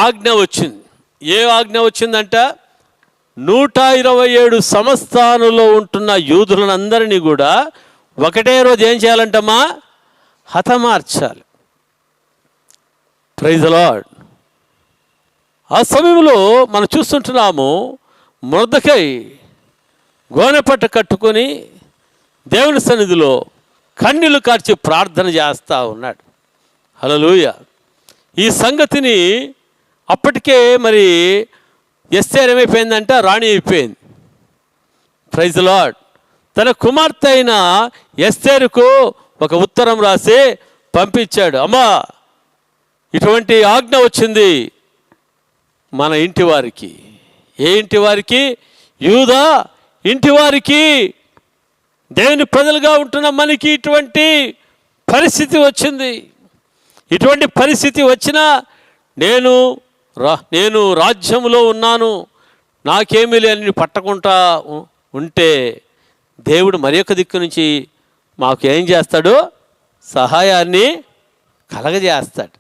ఆజ్ఞ వచ్చింది. ఏ ఆజ్ఞ వచ్చిందంట, 127 సంస్థానంలో ఉంటున్న యూదులందరినీ కూడా ఒకటే రోజు ఏం చేయాలంటమ్మా, హతమార్చాలి. Praise the lord. ఆ సమయంలో మనం చూస్తుంటున్నాము, మొర్దెకై గోనెపట్ట కట్టుకొని దేవుని సన్నిధిలో కన్నీళ్లు కార్చి ప్రార్థన చేస్తూ ఉన్నాడు. హల్లెలూయా. ఈ సంగతిని అప్పటికే మరి ఎస్తేరు ఏమైపోయిందంట, రాణి అయిపోయింది. Praise the lord. తన కుమార్తె అయిన ఎస్తేరుకు ఒక ఉత్తరం రాసి పంపించాడు. అమ్మా, ఇటువంటి ఆజ్ఞ వచ్చింది మన ఇంటి వారికి. ఏ ఇంటి వారికి? యూదా ఇంటి వారికి. దేవుని ప్రజలుగా ఉంటున్న మనకి ఇటువంటి పరిస్థితి వచ్చింది. ఇటువంటి పరిస్థితి వచ్చినా నేను రాజ్యంలో ఉన్నాను, నాకేమీ లేని పట్టకుండా ఉంటే దేవుడు మరి యొక్క దిక్కు నుంచి మాకు ఏం చేస్తాడు, సహాయాన్ని కలగజేస్తాడు.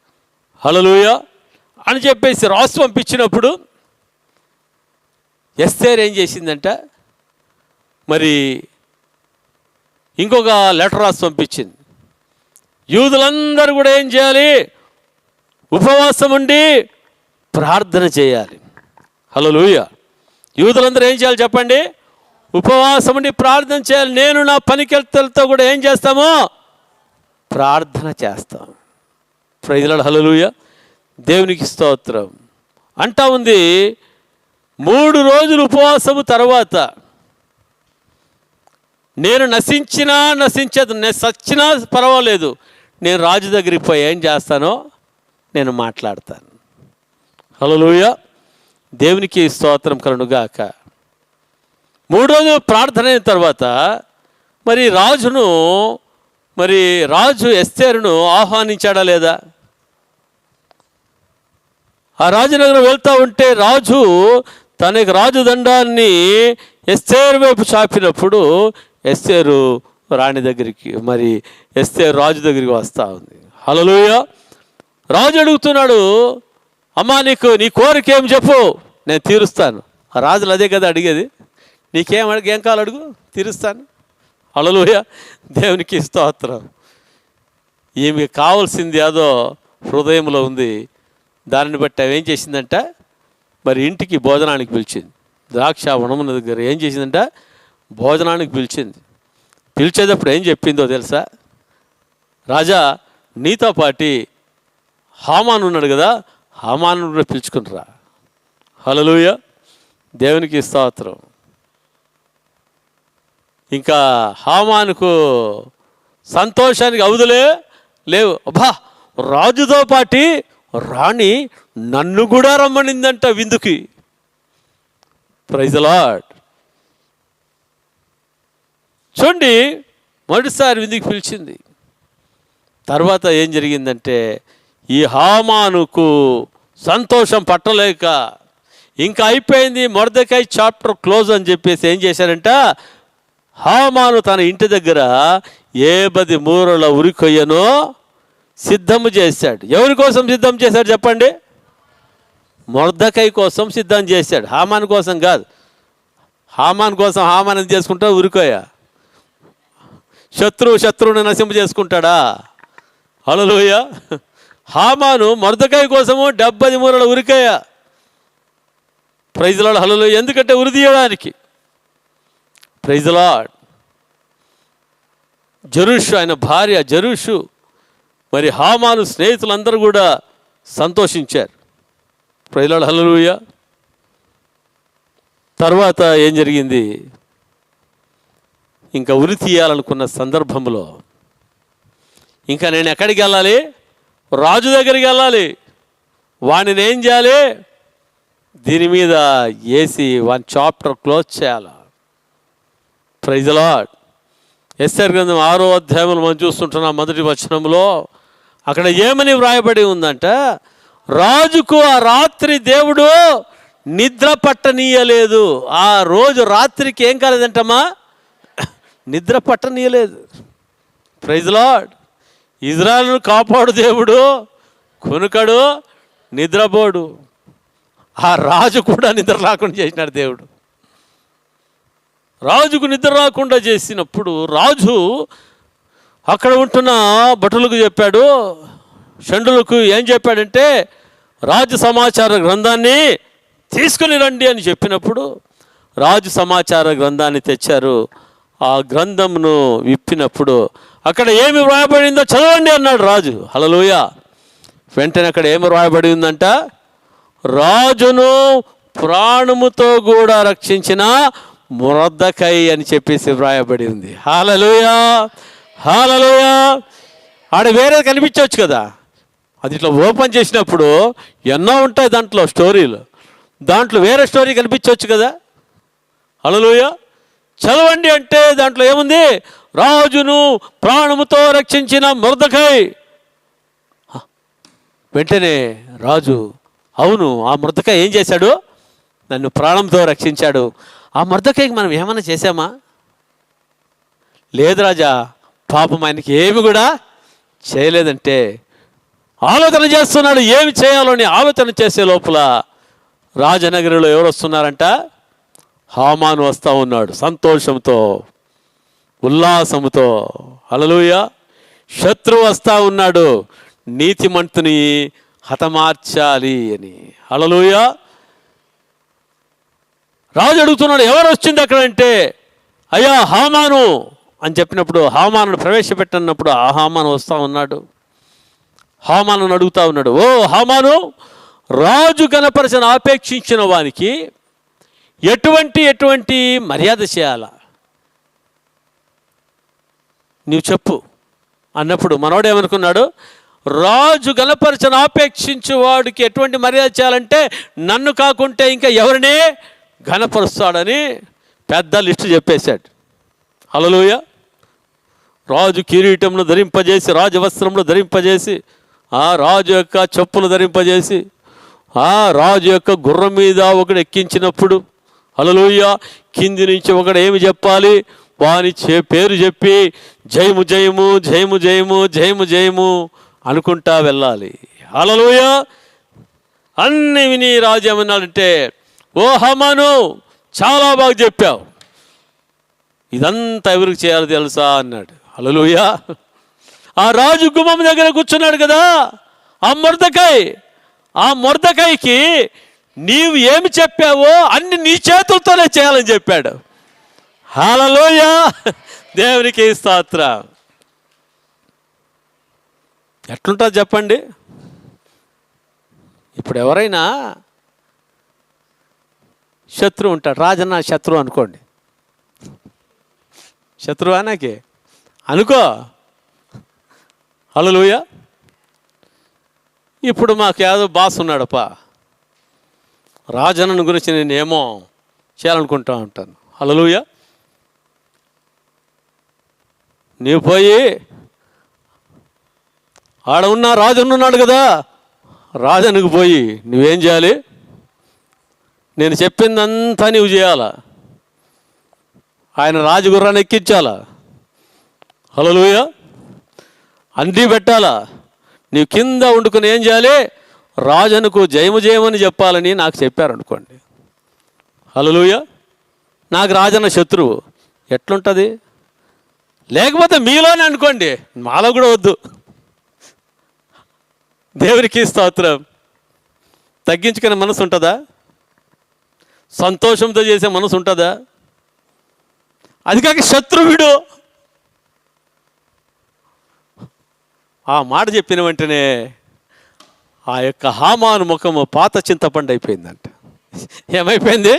హల్లెలూయా అని చెప్పేసి రాసి పంపించినప్పుడు ఎస్తేరు ఏం చేసిందంట, మరి ఇంకొక లెటర్ రాసి పంపించింది. యూదులందరూ కూడా ఏం చేయాలి, ఉపవాసం ఉండి ప్రార్థన చేయాలి. హల్లెలూయా. యూదులందరూ ఏం చేయాలి చెప్పండి, ఉపవాసం ఉండి ప్రార్థన చేయాలి. నేను నా పనికెళ్తలతో కూడా ఏం చేస్తాము, ప్రార్థన చేస్తాం. Praise the lord. హల్లెలూయా. దేవునికి స్తోత్రం. అంటా ఉంది, 3 రోజులు ఉపవాసము తర్వాత నేను నశించదు, నేను సచ్చినా పర్వాలేదు, నేను రాజు దగ్గరికి పోయి ఏం చేస్తానో నేను మాట్లాడతాను. హల్లెలూయా. దేవునికి స్తోత్రం కలుగుగాక. 3 రోజులు ప్రార్థన అయిన తర్వాత మరి రాజు ఎస్తేరును ఆహ్వానించాడా లేదా? ఆ రాజనగరం వెళ్తూ ఉంటే రాజు తనకి రాజదండాన్ని ఎస్తేరు వైపు చాపినప్పుడు ఎస్తేరు రాణి దగ్గరికి, మరి ఎస్తేరు రాజు దగ్గరికి వస్తూ ఉంది. హల్లెలూయా. రాజు అడుగుతున్నాడు, అమ్మా నీ కోరిక ఏం చెప్పు, నేను తీరుస్తాను. ఆ రాజులు అదే కదా అడిగేది, ఏం కావాలి అడుగు, తీరుస్తాను. హల్లెలూయా. దేవునికి స్తోత్రం. ఈమె కావాల్సింది ఏదో హృదయంలో ఉంది. దానిని బట్టి అవి ఏం చేసిందంట, మరి ఇంటికి భోజనానికి పిలిచింది. ద్రాక్ష వనమున దగ్గర ఏం చేసిందంట, భోజనానికి పిలిచింది. పిలిచేటప్పుడు ఏం చెప్పిందో తెలుసా, రాజా నీతో పాటి హామాను ఉన్నాడు కదా, హామాను కూడా పిలుచుకునిరా. హల్లెలూయా. దేవునికి స్తోత్రం. ఇంకా హామానుకు సంతోషానికి అవధులే లేవు. అబ్బా, రాజుతో పాటి రాణి నన్ను కూడా రమ్మనిందంట విందుకి. Praise the lord. చూడండి, మొదటిసారి విందుకి పిలిచింది. తర్వాత ఏం జరిగిందంటే, ఈ హామానుకు సంతోషం పట్టలేక ఇంకా అయిపోయింది, మొర్దెకై చాప్టర్ క్లోజ్ అని చెప్పేసి ఏం చేశారంట, హామాను తన ఇంటి దగ్గర 10 మూరల ఉరికొయ్యను సిద్ధము చేశాడు. ఎవరి కోసం సిద్ధం చేశాడు చెప్పండి? మొర్దెకై కోసం సిద్ధం చేశాడు, హామాను కోసం కాదు. హామాను కోసం హామాను చేసుకుంటా ఉరికొయ్య. శత్రువుని నశింప చేసుకుంటాడా? హల్లెలూయా. హామాను మొర్దెకై కోసము 70 మూరల ఉరికొయ్య. Praise the lord. హల్లెలూయా. ఎందుకంటే ఉరి తీయడానికి. Praise the lord. జెరుషు, ఆయన భార్య జెరుషు, మరి హామాను స్నేహితులందరూ కూడా సంతోషించారు. Praise the lord. హల్లెలూయా. తర్వాత ఏం జరిగింది, ఇంకా ఉరి తీయాలనుకున్న సందర్భంలో ఇంకా నేను ఎక్కడికి వెళ్ళాలి, రాజు దగ్గరికి వెళ్ళాలి. వాడిని ఏం చేయాలి, దీని మీద వేసి 1 చాప్టర్ క్లోజ్ చేయాలి. Praise the lord. ఎస్తేరు గ్రంథం 6వ అధ్యాయంలో మనం చూస్తుంటున్నాం, మొదటి వచనంలో అక్కడ ఏమని వ్రాయబడి ఉందంటే, రాజుకు ఆ రాత్రి దేవుడు నిద్ర పట్టనీయలేదు. ఆ రోజు రాత్రికి ఏం కాలేదంటమ్మా? నిద్ర పట్టనీయలేదు. Praise the lord. ఇజ్రాయెలును కాపాడు దేవుడు, కొనుకడు, నిద్రపోడు. ఆ రాజు కూడా నిద్ర రాకుండా చేసినాడు దేవుడు. రాజుకు నిద్ర రాకుండా చేసినప్పుడు రాజు అక్కడ ఉంటున్న భటులకు చెప్పాడు, షండులకు ఏం చెప్పాడంటే, రాజు సమాచార గ్రంథాన్ని తీసుకుని రండి అని చెప్పినప్పుడు రాజు సమాచార గ్రంథాన్ని తెచ్చారు. ఆ గ్రంథంను విప్పినప్పుడు అక్కడ ఏమి వ్రాయబడిందో చదవండి అన్నాడు రాజు. హల్లెలూయా. వెంటనే అక్కడ ఏమి వ్రాయబడి ఉందంట? రాజును ప్రాణముతో కూడా రక్షించిన మొర్దెకై అని చెప్పేసి వ్రాయబడి ఉంది. హల్లెలూయా, హల్లెలూయా. ఆడ వేరే కనిపించవచ్చు కదా, అది ఇట్లా ఓపెన్ చేసినప్పుడు ఎన్నో ఉంటాయి దాంట్లో స్టోరీలు, దాంట్లో వేరే స్టోరీ కనిపించవచ్చు కదా. హల్లెలూయా. చదవండి అంటే దాంట్లో ఏముంది? రాజును ప్రాణముతో రక్షించిన మొర్దెకై. వెంటనే రాజు, అవును, ఆ మొర్దెకై ఏం చేశాడు? నన్ను ప్రాణంతో రక్షించాడు. ఆ మొర్దెకైకి మనం ఏమైనా చేశామా? లేదు రాజా, పాపం ఆయనకి ఏమి కూడా చేయలేదంటే ఆలోచన చేస్తున్నాడు ఏమి చేయాలని. ఆలోచన చేసే లోపల రాజనగరిలో ఎవరు వస్తున్నారంట? హామాను వస్తూ ఉన్నాడు సంతోషంతో, ఉల్లాసముతో. హల్లెలూయా. శత్రువు వస్తూ ఉన్నాడు నీతిమంతుని హతమార్చాలి అని. హల్లెలూయా. రాజు అడుగుతున్నాడు, ఎవరు వచ్చింది అక్కడ అంటే, అయ్యా హామాను అని చెప్పినప్పుడు, హామాను ప్రవేశపెట్టన్నప్పుడు ఆ హామాను వస్తూ ఉన్నాడు. హామాను అడుగుతూ ఉన్నాడు, ఓ హామాను, రాజు గణపరచన ఆపేక్షించిన వానికి ఎటువంటి మర్యాద చేయాలా నీవు చెప్పు అన్నప్పుడు మనోడు ఏమనుకున్నాడు? రాజు గణపరచన ఆపేక్షించే వాడికి ఎటువంటి మర్యాద చేయాలంటే నన్ను కాకుంటే ఇంకా ఎవరిని ఘనపరుస్తాడని పెద్ద లిస్టు చెప్పేశాడు. హల్లెలూయా. రాజు కిరీటంను ధరింపజేసి, రాజవస్త్రంలో ధరింపజేసి, ఆ రాజు యొక్క చెప్పులు ధరింపజేసి, ఆ రాజు యొక్క గుర్రం మీద ఒకడు ఎక్కించినప్పుడు, హల్లెలూయా, కింది నుంచి ఒకడు ఏమి చెప్పాలి? వాని పేరు చెప్పి జయము జయము జయము జయము జయము జయము అనుకుంటా వెళ్ళాలి. హల్లెలూయా. అన్ని విని రాజు ఏమన్నాడంటే, ఓ హామాను, చాలా బాగా చెప్పావు, ఇదంతా ఎవరికి చేయాలో తెలుసా అన్నాడు. హల్లెలూయా. ఆ రాజు గుమ్మం దగ్గర కూర్చున్నాడు కదా ఆ మొర్దెకై, ఆ మొర్దెకైకి నీవు ఏమి చెప్పావో అన్ని నీ చేతులతోనే చేయాలని చెప్పాడు. హల్లెలూయా. దేవునికి స్తోత్రం. ఎట్లుంటుంది చెప్పండి? ఇప్పుడు ఎవరైనా శత్రువు ఉంటాడు, రాజన్న శత్రువు అనుకోండి, శత్రువా నాకే అనుకో. హల్లెలూయా. ఇప్పుడు మాకు ఏదో బాస్ ఉన్నాడప్ప, రాజన్నను గురించి నేనేమో చేయాలనుకుంటా ఉంటాను. హల్లెలూయా. నీవు పోయి ఆడ ఉన్న రాజన్న ఉన్నాడు కదా, రాజన్నకు పోయి నువ్వేం చేయాలి? నేను చెప్పిందంతా నీవు చేయాలా, ఆయన రాజగుర్రాన్ని ఎక్కించాలా. హల్లెలూయా. అన్నీ పెట్టాలా. నీవు కింద వండుకొని ఏం చేయాలి? రాజునకు జయము జయమని చెప్పాలని నాకు చెప్పారనుకోండి. హల్లెలూయా. నాకు రాజన్న శత్రువు, ఎట్లుంటుంది? లేకపోతే మీలోనే అనుకోండి, మాలో కూడా వద్దు. దేవునికి స్తోత్రం. తగ్గించుకునే మనసు ఉంటుందా? సంతోషంతో చేసే మనసు ఉంటుందా? అది కాక శత్రువుడు ఆ మాట చెప్పిన వెంటనే ఆ యొక్క హామాను ముఖము పాత చింతపండు అయిపోయిందంట. ఏమైపోయింది?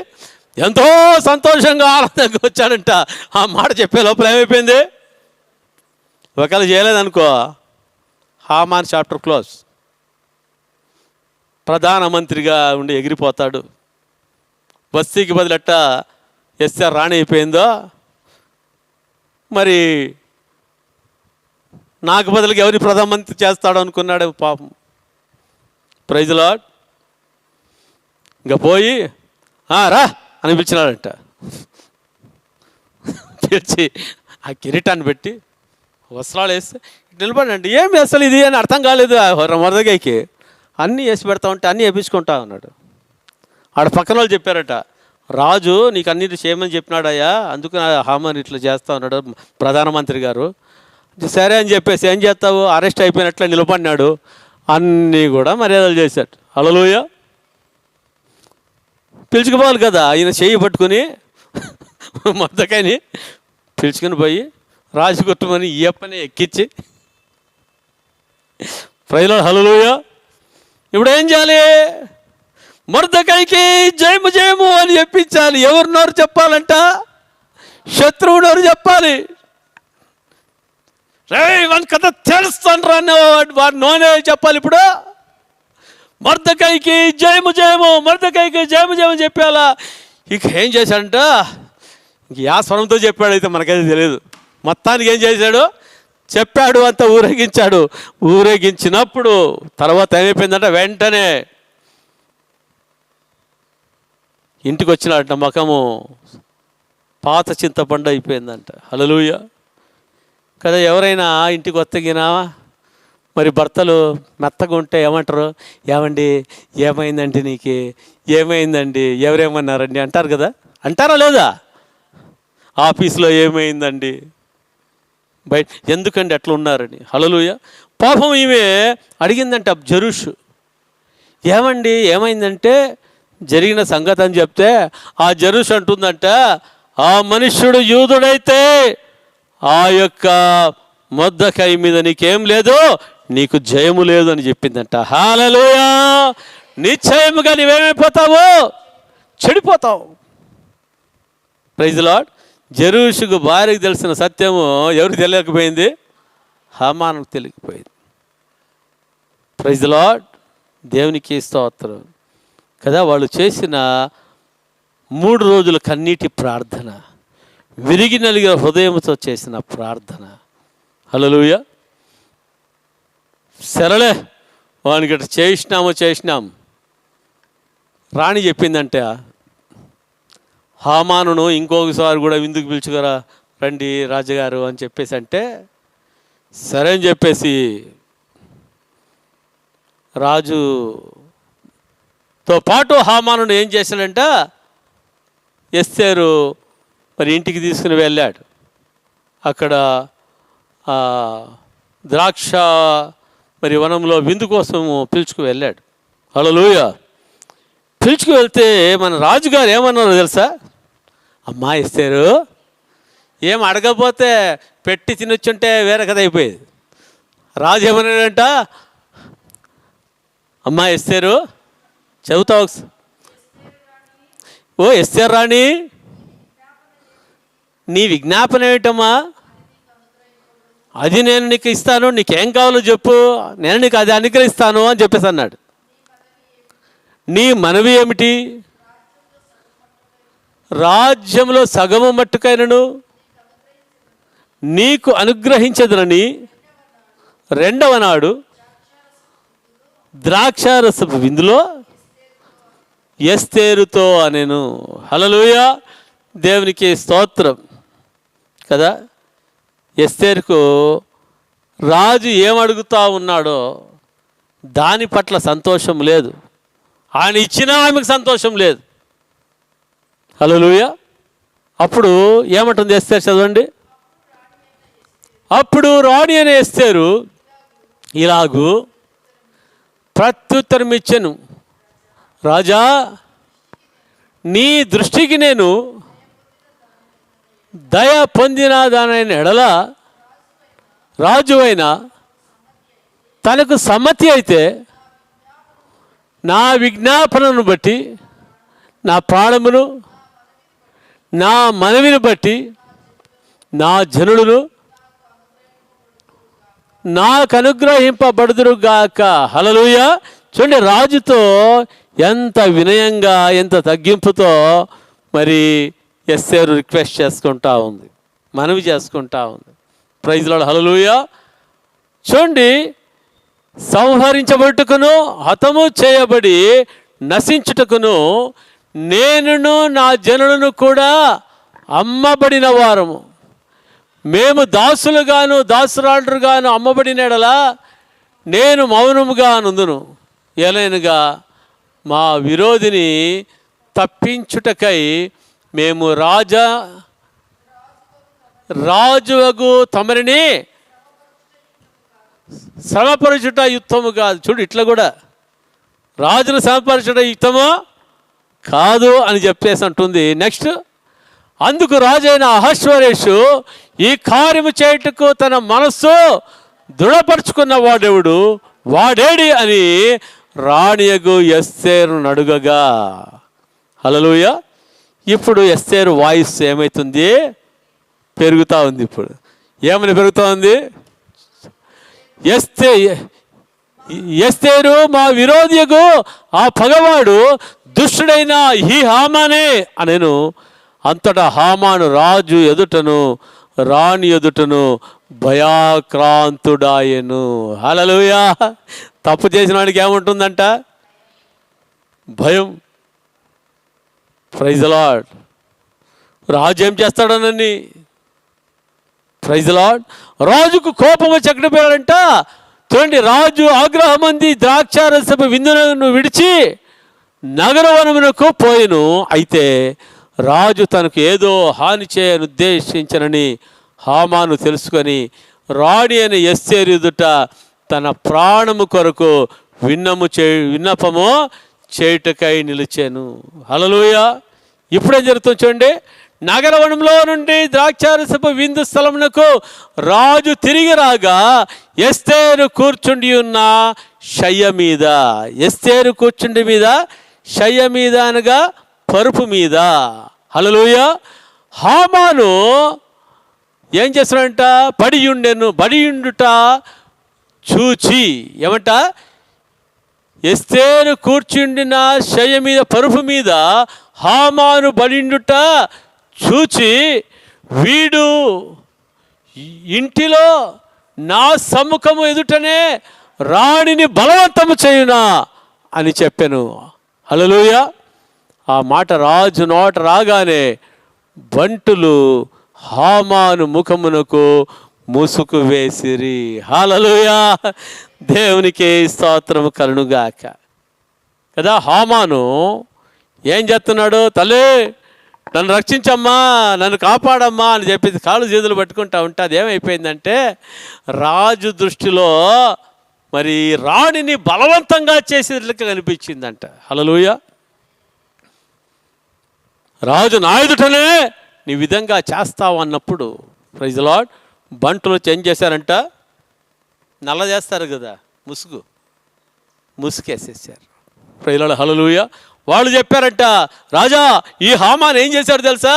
ఎంతో సంతోషంగా ఆనందంగా వచ్చాడంట. ఆ మాట చెప్పే లోపల ఏమైపోయింది? ఒకవేళ చేయలేదనుకో, హామాన్ చాప్టర్ క్లోజ్. ప్రధానమంత్రిగా ఉండి ఎగిరిపోతాడు, వస్తీకి బదులట్ట ఎస్ఆర్ రాణి అయిపోయిందో, మరి నాకు బదులుగా ఎవరిని ప్రధానమంత్రి చేస్తాడు అనుకున్నాడు పాపం. Praise lord. ఇంకా పోయి రా అని పిలిచినాడంట. పిలిచి ఆ కిరీటాన్ని పెట్టి వస్త్రాలు వేస్తే నిలబడండి. ఏమి అసలు ఇది అని అర్థం కాలేదు మొదగైకి. అన్నీ వేసి పెడతా ఉంటే అన్నీ వేపించుకుంటా ఉన్నాడు. ఆడ పక్కన వాళ్ళు చెప్పారట, రాజు నీకు అన్నిటి చేయమని చెప్పినాడయ్యా, అందుకు హామాన్ ఇట్లా చేస్తా ఉన్నాడు ప్రధానమంత్రి గారు. సరే అని చెప్పేసి ఏం చేస్తావు, అరెస్ట్ అయిపోయినట్లే నిలబడినాడు. అన్నీ కూడా మర్యాదలు చేశాడు. హల్లెలూయా. పిలుచుకుపోవాలి కదా, ఈయన చెయ్యి పట్టుకుని మొద్దకాయని పిలుచుకుని పోయి రాజు కుటుంబాన్ని ఈ అప్పని ఎక్కించి ప్రజలు హల్లెలూయా. ఇప్పుడు ఏం చేయాలి, మొర్దెకైకి జయము జయము అని చెప్పించాలి. ఎవరు నోరు చెప్పాలంట, శత్రువు నోరు చెప్పాలి. వాని కథ తెలుస్తాను రా వాడు నోనే చెప్పాలి. ఇప్పుడు మొర్దెకైకి జయము జయము, మొర్దెకైకి జయము జయము చెప్పాలా. ఇక ఏం చేశాడంట, ఇంక యా స్వరంతో చెప్పాడైతే మనకైతే తెలియదు. మొత్తానికి ఏం చేశాడు, చెప్పాడు, అంతా ఊరేగించాడు. ఊరేగించినప్పుడు తర్వాత ఏమైపోయిందంట, వెంటనే ఇంటికి వచ్చినాడంట, ముఖము పాత చింతపండు అయిపోయిందంట. హల్లెలూయా కదా. ఎవరైనా ఇంటికి వత్తగినా మరి భర్తలు మెత్తగా ఉంటే ఏమంటారు, ఏమండి ఏమైందండి నీకు, ఏమైందండి, ఎవరేమన్నారండి అంటారు కదా. అంటారా లేదా? ఆఫీస్లో ఏమైందండి, బయట ఎందుకండి అట్లా ఉన్నారని. హల్లెలూయా. పాపం ఈమె అడిగిందంట జెరూషు, ఏమండి ఏమైందంటే జరిగిన సంగతి అని చెప్తే ఆ జెరూషు అంటుందంట, ఆ మనుష్యుడు యూదుడైతే ఆ యొక్క మొర్దెకై మీద నీకేం లేదు, నీకు జయము లేదు అని చెప్పిందంట. హల్లెలూయా. నిశ్చయముగా నీవేమైపోతావు, చెడిపోతావు. Praise lord. జెరూషుకు భార్యకు తెలిసిన సత్యము ఎవరికి తెలియకపోయింది, హామానుకు తెలియకపోయింది. Praise lord. దేవునికి స్తోత్రం కదా. వాళ్ళు చేసిన 3 రోజుల కన్నీటి ప్రార్థన, విరిగి నలిగిన హృదయంతో చేసిన ప్రార్థన. హల్లెలూయా. సరేలే వానికి అట్లా చేసినాం. రాణి చెప్పిందంటే హామానును ఇంకొకసారి కూడా విందుకు పిలుచుకురా రండి రాజుగారు అని చెప్పేసి అంటే, సరే అని చెప్పేసి రాజుతో పాటు హామానును ఏం చేశాడంట, ఎస్తేరు మరి ఇంటికి తీసుకుని వెళ్ళాడు. అక్కడ ద్రాక్ష మరి వనంలో విందు కోసము పిలుచుకు వెళ్ళాడు. హల్లెలూయా. పిలుచుకు వెళ్తే మన రాజుగారు ఏమన్నారో తెలుసా, అమ్మా ఎస్తేరు, ఏం అడగకపోతే పెట్టి తినొచ్చుంటే వేరే కథ అయిపోయేది. రాజు ఏమన్నాడంట, అమ్మా ఎస్తేరు చదువుతావు, ఓ ఎస్తేరు రాణి నీ విజ్ఞాపన ఏమిటమ్మా, అది నేను నీకు ఇస్తాను, నీకేం కావాలో చెప్పు, నేను నీకు అది అనుగ్రహిస్తాను అని చెప్పేసి అన్నాడు. నీ మనవి ఏమిటి, రాజ్యంలో సగము మట్టుకైనను నీకు అనుగ్రహించదునని 2వ నాడు ద్రాక్షారసపు విందులో ఎస్తేరుతో అనెను. హల్లెలూయా. దేవునికి స్తోత్రం కదా. ఎస్తేరుకు రాజు ఏమడుగుతా ఉన్నాడో దాని పట్ల సంతోషం లేదు, ఆయన ఇచ్చినా ఆమెకు సంతోషం లేదు. హల్లెలూయా. అప్పుడు ఏమంటుంది ఎస్తేరు, చదవండి. అప్పుడు రాణి అనే ఎస్తేరు ఇలాగూ ప్రత్యుత్తరం ఇచ్చెను, రాజా నీ దృష్టికి నేను దయ పొందిన దానైన ఎడల రాజువైన తనకు సమ్మతి అయితే నా విజ్ఞాపనను బట్టి, నా ప్రాణమును, నా మనవిని బట్టి నా జనులను నాకు అనుగ్రహింపబడుదురుగాక. హల్లెలూయా. చూడండి, రాజుతో ఎంత వినయంగా, ఎంత తగ్గింపుతో మరి ఎస్తేరు రిక్వెస్ట్ చేసుకుంటా ఉంది, మనవి చేసుకుంటా ఉంది. ప్రైజ్ లార్డ్, హల్లెలూయా. చూడండి, సంహరించబట్టుకును, హతము చేయబడి నశించుటకును నేనును నా జనులను కూడా అమ్మబడిన వారము. మేము దాసులుగాను దాసురాళ్ళుగాను అమ్మబడినడలా నేను మౌనముగా నుందును. ఎలైనగా మా విరోధిని తప్పించుటకై మేము రాజువగు తమరిని శ్రమపరచుట యుద్ధము కాదు. చూడు, ఇట్లా కూడా రాజును శ్రమపరచుట యుద్ధము కాదు అని చెప్పేసి అంటుంది. నెక్స్ట్, అందుకు రాజైన అహశ్వరేషు ఈ కార్యము చేయుటకు తన మనస్సు దృఢపరుచుకున్న వాడెవడు, వాడేడి అని రాణియగు ఎస్తేరును అడుగగా. హల్లెలూయా. ఇప్పుడు ఎస్తేరు వాయిస్ ఏమవుతుంది? పెరుగుతూ ఉంది. ఇప్పుడు ఏమని పెరుగుతూ ఉంది? ఎస్తేరు మా విరోధియగు ఆ పగవాడు దుష్టుడైన ఈ హామానే అనేను. అంతటా హామాను రాజు ఎదుటను రాణి ఎదుటను భయాక్రాంతుడాయను. హల్లెలూయా. తప్పు చేసిన వాడికి ఏముంటుందంట? భయం. Praise the lord. రాజు ఏం చేస్తాడనని? Praise the lord. రాజుకు కోపం వచ్చి ఎక్కడ పోయాడంట? చూడండి, రాజు ఆగ్రహమంది ద్రాక్షారసపు విందును విడిచి నగరవనమునకు పోయెను. అయితే రాజు తనకు ఏదో హాని చేయని ఉద్దేశించనని హామాను తెలుసుకొని రాణి అయిన ఎస్తేరు ఎదుట తన ప్రాణము కొరకు విన్నపము చేయుటకై నిలిచాను. హల్లెలూయా. ఇప్పుడేం జరుగుతుంది చూడండి. నగరవనంలో నుండి ద్రాక్షారసపు విందు స్థలమునకు రాజు తిరిగి రాగా ఎస్తేరు కూర్చుండి ఉన్న శయ్య మీద, ఎస్తేరు కూర్చుండి మీద శయ్య మీద అనగా పరుపు మీద. హల్లెలూయా. హామాను ఏం చేస్తాడంట? బడియుండుట చూచి ఏమంట? ఎస్తేరు కూర్చుండిన శయ్య మీద పరుపు మీద హామాను బడిండుట చూచి, వీడు ఇంటిలో నా సమ్ముఖము ఎదుటనే రాణిని బలవంతము చేయునా అని చెప్పాను. హల్లెలూయా. ఆ మాట రాజు నోట రాగానే బంటులు హామాను ముఖమునకు ముసుగు వేసిరి. హల్లెలూయా. దేవునికి స్తోత్రము కలుగుగాక. కదా, హామాను ఏం చేస్తున్నాడు? తల్లి, నన్ను రక్షించమ్మా, నన్ను కాపాడమ్మా అని చెప్పి కాళ్ళు చేతులు పట్టుకుంటా ఉంటే అది ఏమైపోయిందంటే రాజు దృష్టిలో మరి రాణిని బలవంతంగా చేసేట్లుగా కనిపించిందంట. హల్లెలూయా. రాజు నా ఎదుటనే నీ విధంగా చేస్తావు అన్నప్పుడు ప్రైజ్ ది లార్డ్ బంటులు ఏం చేశారంట? నల్ల చేస్తారు కదా, ముసుగేసేసారు. ప్రైజ్ ది లార్డ్, హల్లెలూయా. వాళ్ళు చెప్పారంట, రాజా ఈ హామాన్ ఏం చేశాడు తెలుసా?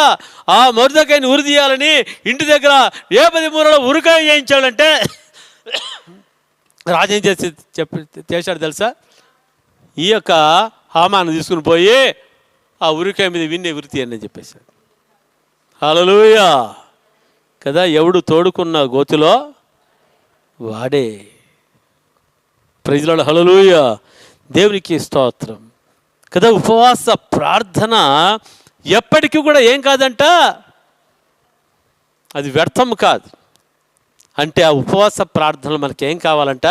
ఆ మొర్దెకైని ఉరి తీయాలని ఇంటి దగ్గర 10 మూరల ఉరికాయ చేయించాడంటే రాజు ఏం చేశాడు తెలుసా? ఈ యొక్క హామాను తీసుకుని పోయి ఆ ఉరికాయ మీద ఉరి తీయండి అని చెప్పేశాడు. హల్లెలూయా. కదా, ఎవడు తోడుకున్న గోతిలో వాడే. Praise the lord, hallelujah. దేవునికి స్తోత్రం. కదా, ఉపవాస ప్రార్థన ఎప్పటికీ కూడా ఏం కాదంట, అది వ్యర్థం కాదు. అంటే ఆ ఉపవాస ప్రార్థనలు మనకి ఏం కావాలంట?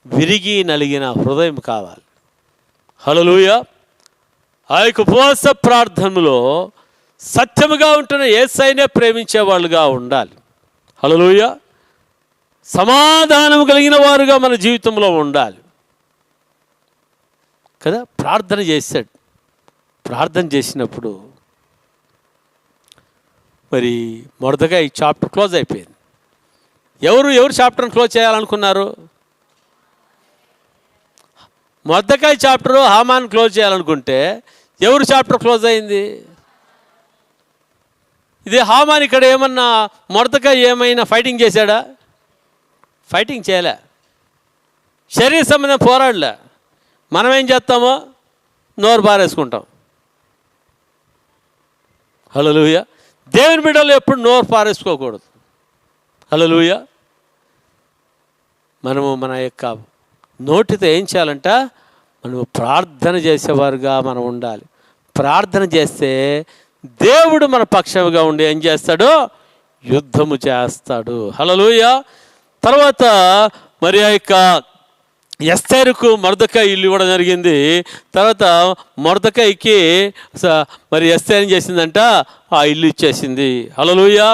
విరిగి నలిగిన హృదయం కావాలి. హల్లెలూయా. ఆ యొక్క ఉపవాస ప్రార్థనలో సత్యముగా ఉంటున్న యేసయ్యనే ప్రేమించే వాళ్ళుగా ఉండాలి. హల్లెలూయా. సమాధానం కలిగిన వారుగా మన జీవితంలో ఉండాలి. కదా, ప్రార్థన చేశాడు. ప్రార్థన చేసినప్పుడు మరి మొర్దెకై చాప్టర్ క్లోజ్ అయిపోయింది. ఎవరు చాప్టర్ని క్లోజ్ చేయాలనుకున్నారు? మొర్దెకై చాప్టరు హామాన్ క్లోజ్ చేయాలనుకుంటే ఎవరు చాప్టర్ క్లోజ్ అయింది? ఇది హామాన్ ఇక్కడ ఏమన్నా మొర్దెకై ఏమైనా ఫైటింగ్ చేశాడా? చేయలే. శరీర సంబంధం పోరాడలే. మనం ఏం చేస్తామో నోరు పారేసుకుంటాం. హల్లెలూయా. దేవుని బిడ్డలు ఎప్పుడు నోరు పారేసుకోకూడదు. హల్లెలూయా. మనము మన యొక్క నోటితో ఏం చేయాలంట, మనము ప్రార్థన చేసేవారుగా మనం ఉండాలి. ప్రార్థన చేస్తే దేవుడు మన పక్షంగా ఉండి ఏం చేస్తాడు, యుద్ధము చేస్తాడు. హల్లెలూయా. తర్వాత మరి ఆ యొక్క ఎస్తేరుకు మొర్దెకై ఇల్లు ఇవ్వడం జరిగింది. తర్వాత మొర్దెకైకి మరి ఎస్తేరు ఏం చేసిందంట, ఆ ఇల్లు ఇచ్చేసింది. హల్లెలూయా.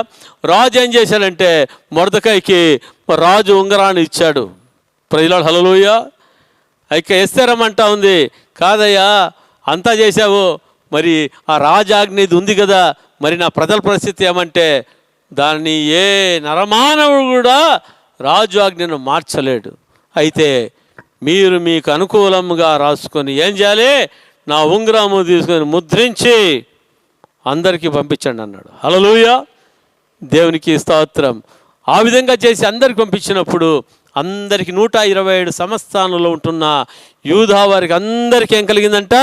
రాజు ఏం చేశాడంటే మొర్దెకైకి రాజు ఉంగరాన్ని ఇచ్చాడు. Praise lord. హల్లెలూయా. ఇక ఎస్తేరమ్మంటా ఉంది, కాదయ్యా అంతా చేశావు, మరి ఆ రాజాజ్ఞ ఇది ఉంది కదా, మరి నా ప్రజల పరిస్థితి ఏమంటే దాన్ని ఏ నరమానవుడు కూడా రాజు ఆజ్ఞను మార్చలేడు. అయితే మీరు మీకు అనుకూలంగా రాసుకొని ఏం చేయాలి, నా ఉంగరము తీసుకొని ముద్రించి అందరికీ పంపించండి అన్నాడు. హల్లెలూయా. దేవునికి స్తోత్రం. ఆ విధంగా చేసి అందరికి పంపించినప్పుడు అందరికి 127 సంస్థానంలో ఉంటున్న యూదా వారికి అందరికీ ఏం కలిగిందంట,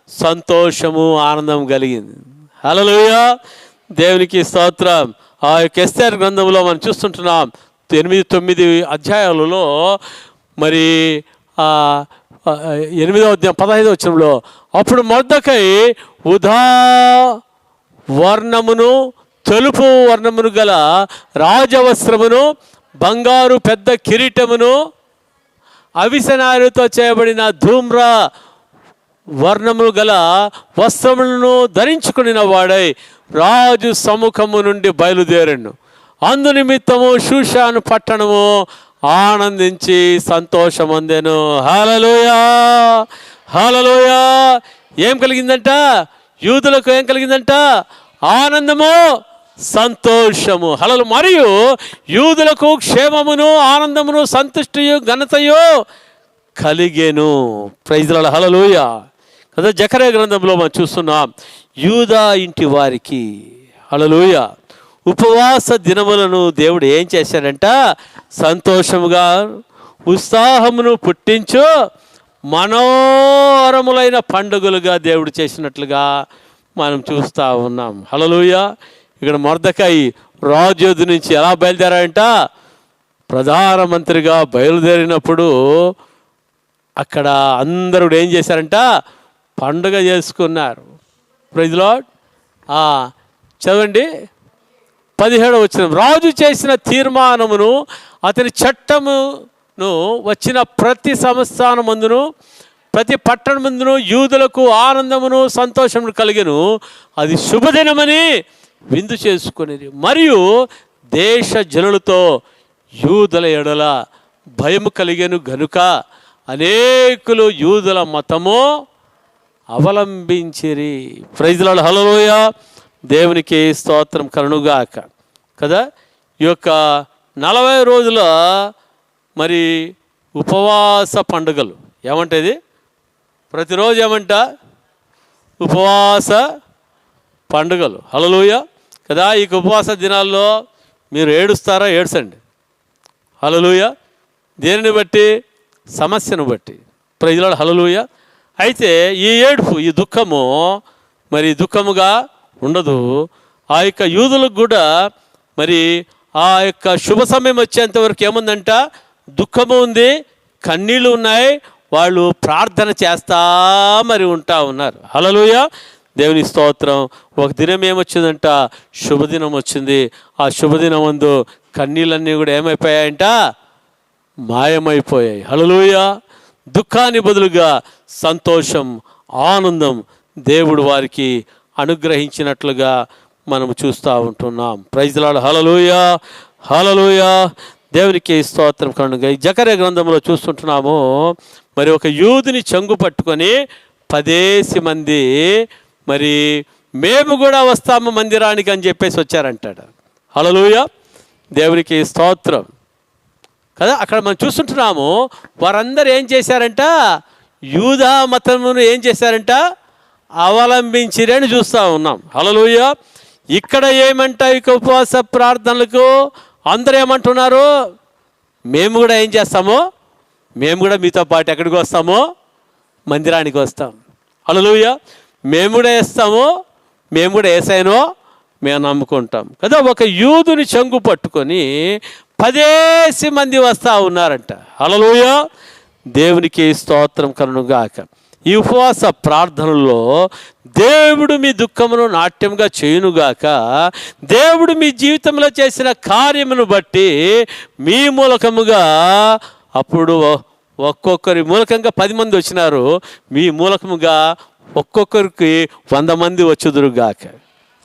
సంతోషము ఆనందం కలిగింది. హల్లెలూయా. దేవునికి స్తోత్రం. ఆ యొక్క ఎస్తేరు గ్రంథంలో మనం చూస్తుంటున్నాం 8-9 అధ్యాయాలలో మరి 8వ అధ్యాయం 15వ వచనంలో, అప్పుడు మొర్దెకై ఉదా వర్ణమును తెలుపు వర్ణమును గల రాజవస్త్రమును బంగారు పెద్ద కిరీటమును అవిసెనారుతో చేయబడిన ధూమ్ర వర్ణములు గల వస్త్రములను ధరించుకుని వాడై రాజు సముఖము నుండి బయలుదేరను. అందు నిమిత్తము షూషాను పట్టణము ఆనందించి సంతోషమందెను. హల్లెలూయా. హల్లెలూయా. ఏం కలిగిందంట, యూదులకు ఏం కలిగిందంట, ఆనందము సంతోషము. హల్లెలూయా. మరియు యూదులకు క్షేమమును ఆనందమును సంతుష్టియు ఘనతయు కలిగెను. Praise lord. హల్లెలూయా. కదా జకర్యా గ్రంథంలో మనం చూస్తున్నాం, యూదా ఇంటి వారికి హల్లెలూయా ఉపవాస దినములను దేవుడు ఏం చేశాడంట, సంతోషముగా ఉత్సాహమును పుట్టించు మనోహరములైన పండుగలుగా దేవుడు చేసినట్లుగా మనం చూస్తూ ఉన్నాం. హల్లెలూయా. ఇక్కడ మొర్దెకై రాజు నుంచి ఎలా బయలుదేరాడంట, ప్రధానమంత్రిగా బయలుదేరినప్పుడు అక్కడ అందరూ ఏం చేశారంట, పండుగ చేసుకున్నారు. Praise lord. చదవండి 17వ వచనం. రాజు చేసిన తీర్మానమును అతని చట్టమును వచ్చిన ప్రతి సంస్థానమందును ప్రతి పట్టణమందును యూదులకు ఆనందమును సంతోషమును కలిగెను. అది శుభదినమని విందు చేసుకునేది. మరియు దేశ జనులతో యూదుల ఎడల భయము కలిగెను గనుక అనేకులు యూదుల మతము అవలంబించిరి. Praise lord. హల్లెలూయా. దేవునికి స్తోత్రం కలుగుగాక. కదా ఈ యొక్క 40 రోజుల మరి ఉపవాస పండుగలు ఏమంటది, ప్రతిరోజు ఏమంట, ఉపవాస పండుగలు. హల్లెలూయా. కదా ఈ ఉపవాస దినాల్లో మీరు ఏడుస్తారా, ఏడ్చండి. హల్లెలూయా. దేనిని బట్టి, సమస్యను బట్టి. Praise lord. హల్లెలూయా. అయితే ఈ ఏడుపు, ఈ దుఃఖము మరి దుఃఖముగా ఉండదు. ఆ యొక్క యూదులకు కూడా మరి ఆ యొక్క శుభ సమయం వచ్చేంతవరకు ఏముందంట, దుఃఖము ఉంది, కన్నీళ్ళు ఉన్నాయి, వాళ్ళు ప్రార్థన చేస్తా మరి ఉంటా ఉన్నారు. హల్లెలూయా. దేవుని స్తోత్రం. ఒక దినం ఏమొచ్చిందంట, శుభదినం వచ్చింది. ఆ శుభదినం ముందు కన్నీళ్ళన్నీ కూడా ఏమైపోయాయంట, మాయమైపోయాయి. హల్లెలూయా. దుఃఖాన్ని బదులుగా సంతోషం, ఆనందం దేవుడు వారికి అనుగ్రహించినట్లుగా మనం చూస్తూ ఉంటున్నాం. Praise lord. హల్లెలూయా. హల్లెలూయా. దేవునికి స్తోత్రం కలుగుగా. ఈ జకర్యా గ్రంథంలో చూస్తుంటున్నాము, మరి ఒక యూదుని చెంగు పట్టుకొని 10 మంది మరి మేము కూడా వస్తాము మందిరానికి అని చెప్పేసి వచ్చారంటాడు. హల్లెలూయా. దేవునికి స్తోత్రం. కదా అక్కడ మనం చూస్తుంటున్నాము, వారందరూ ఏం చేశారంట, యూదా మతమును ఏం చేశారంట, అవలంబించిరని చూస్తూ ఉన్నాం. హల్లెలూయా. ఇక్కడ ఏమంట, ఇక ఉపవాస ప్రార్థనలకు అందరూ ఏమంటున్నారు, మేము కూడా ఏం చేస్తాము, మేము కూడా మీతో పాటు ఎక్కడికి వస్తామో, మందిరానికి వస్తాం. హల్లెలూయా. మేము కూడా వేస్తాము, మేము కూడా యేసయ్యను మేము నమ్ముకుంటాం కదా. ఒక యూదుని చెంగు పట్టుకొని 10 మంది వస్తూ ఉన్నారంట. హల్లెలూయా. దేవునికి స్తోత్రం కలుగునుగాక. ఈ ఉపవాస ప్రార్థనలో దేవుడు మీ దుఃఖమును నాట్యంగా చేయునుగాక. దేవుడు మీ జీవితంలో చేసిన కార్యమును బట్టి మీ మూలకముగా, అప్పుడు ఒక్కొక్కరి మూలకంగా 10 మంది వచ్చినారు, మీ మూలకముగా ఒక్కొక్కరికి 100 మంది వచ్చుదురుగాక.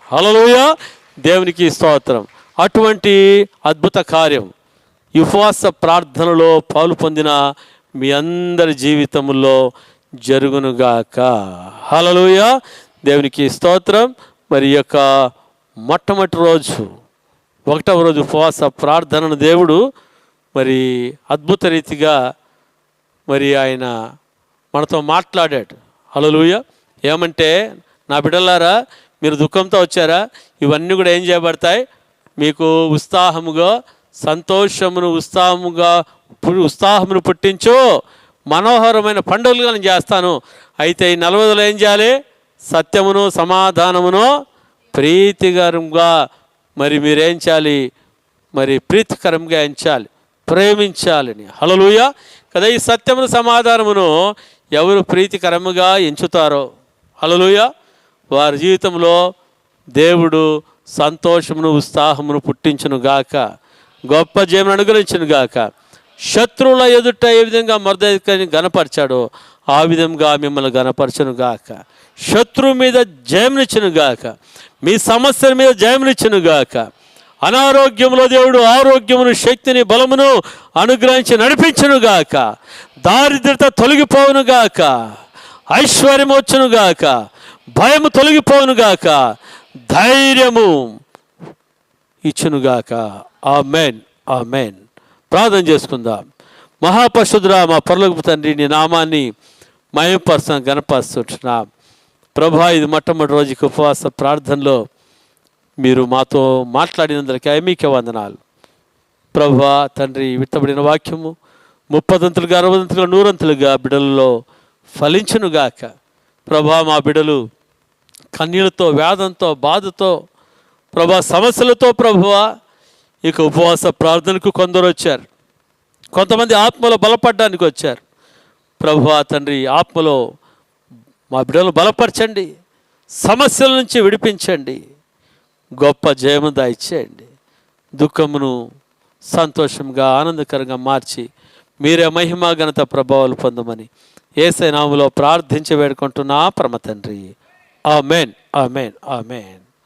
హల్లెలూయా. దేవునికి స్తోత్రం. అటువంటి అద్భుత కార్యం ఈ ఉపవాస ప్రార్థనలో పాలు పొందిన మీ అందరి జీవితంలో జరుగునుగాక. హల్లెలూయా. దేవునికి స్తోత్రం. మరి యొక్క మొట్టమొదటి రోజు 1వ రోజు ఉపవాస ప్రార్థనను దేవుడు మరి అద్భుత రీతిగా మరి ఆయన మనతో మాట్లాడాడు. హల్లెలూయా. ఏమంటే, నా బిడ్డలారా, మీరు దుఃఖంతో వచ్చారా, ఇవన్నీ కూడా ఏం చేయబడతాయి, మీకు ఉత్సాహముగా, సంతోషమును ఉత్సాహమును పుట్టించు మనోహరమైన పండుగలుగా నేను చేస్తాను. అయితే ఈ 40 రోజులు ఏం చేయాలి? సత్యమును సమాధానమును ప్రీతికరంగా మరి మీరేం చేయాలి? మరి ప్రీతికరంగా ఎంచాలి, ప్రేమించాలని. హల్లెలూయా కదా. ఈ సత్యమును సమాధానమును ఎవరు ప్రీతికరముగా ఎంచుతారో, హల్లెలూయా, వారి జీవితంలో దేవుడు సంతోషమును ఉత్సాహమును పుట్టించును గాక, గొప్ప జయమును అనుగ్రహించును గాక. శత్రువుల ఎదుట ఏ విధంగా మొర్దెకైని గనపరిచాడో ఆ విధంగా మిమ్మల్ని గనపరచును గాక. శత్రువు మీద జయమునిచ్చును గాక, మీ సమస్యల మీద జయమునిచ్చును గాక. అనారోగ్యంలో దేవుడు ఆరోగ్యమును, శక్తిని, బలమును అనుగ్రహించి నడిపించును గాక. దారిద్రత తొలగిపోవును గాక, ఐశ్వర్యం వచ్చును గాక, భయము తొలగిపోవును గాక, ధైర్యము ఇచ్చునుగాక. ఆమేన్, ఆమేన్. ప్రార్థన చేసుకుందాం. మహాపరిశుద్ధుడా, మా పరలోకపు తండ్రి, నీ నామాన్ని మహిమపరచ గణపరుస్తున్నాం ప్రభా. ఇది మొట్టమొదటి రోజుకి ఉపవాస ప్రార్థనలో మీరు మాతో మాట్లాడినందుకే మీకే వందనాలు ప్రభా. తండ్రి, విత్తబడిన వాక్యము 30 60 100 బిడ్డలలో ఫలించునుగాక ప్రభా. మా బిడ్డలు కన్నీళ్ళతో, వేదంతో, బాధతో ప్రభా, సమస్యలతో ప్రభువా ఇక ఉపవాస ప్రార్థనకు కొందరు వచ్చారు, కొంతమంది ఆత్మలో బలపడడానికి వచ్చారు ప్రభువా. తండ్రి, ఆత్మలో మా బిడ్డలు బలపరచండి, సమస్యల నుంచి విడిపించండి, గొప్ప జయము దయచేయండి, దుఃఖమును సంతోషంగా ఆనందకరంగా మార్చి మీరే మహిమ ఘనత ప్రభావాలు పొందమని యేసయ్య నామములో ప్రార్థించి వేడుకుంటున్నా పరమ తండ్రి. ఆమేన్, ఆమేన్, ఆమేన్.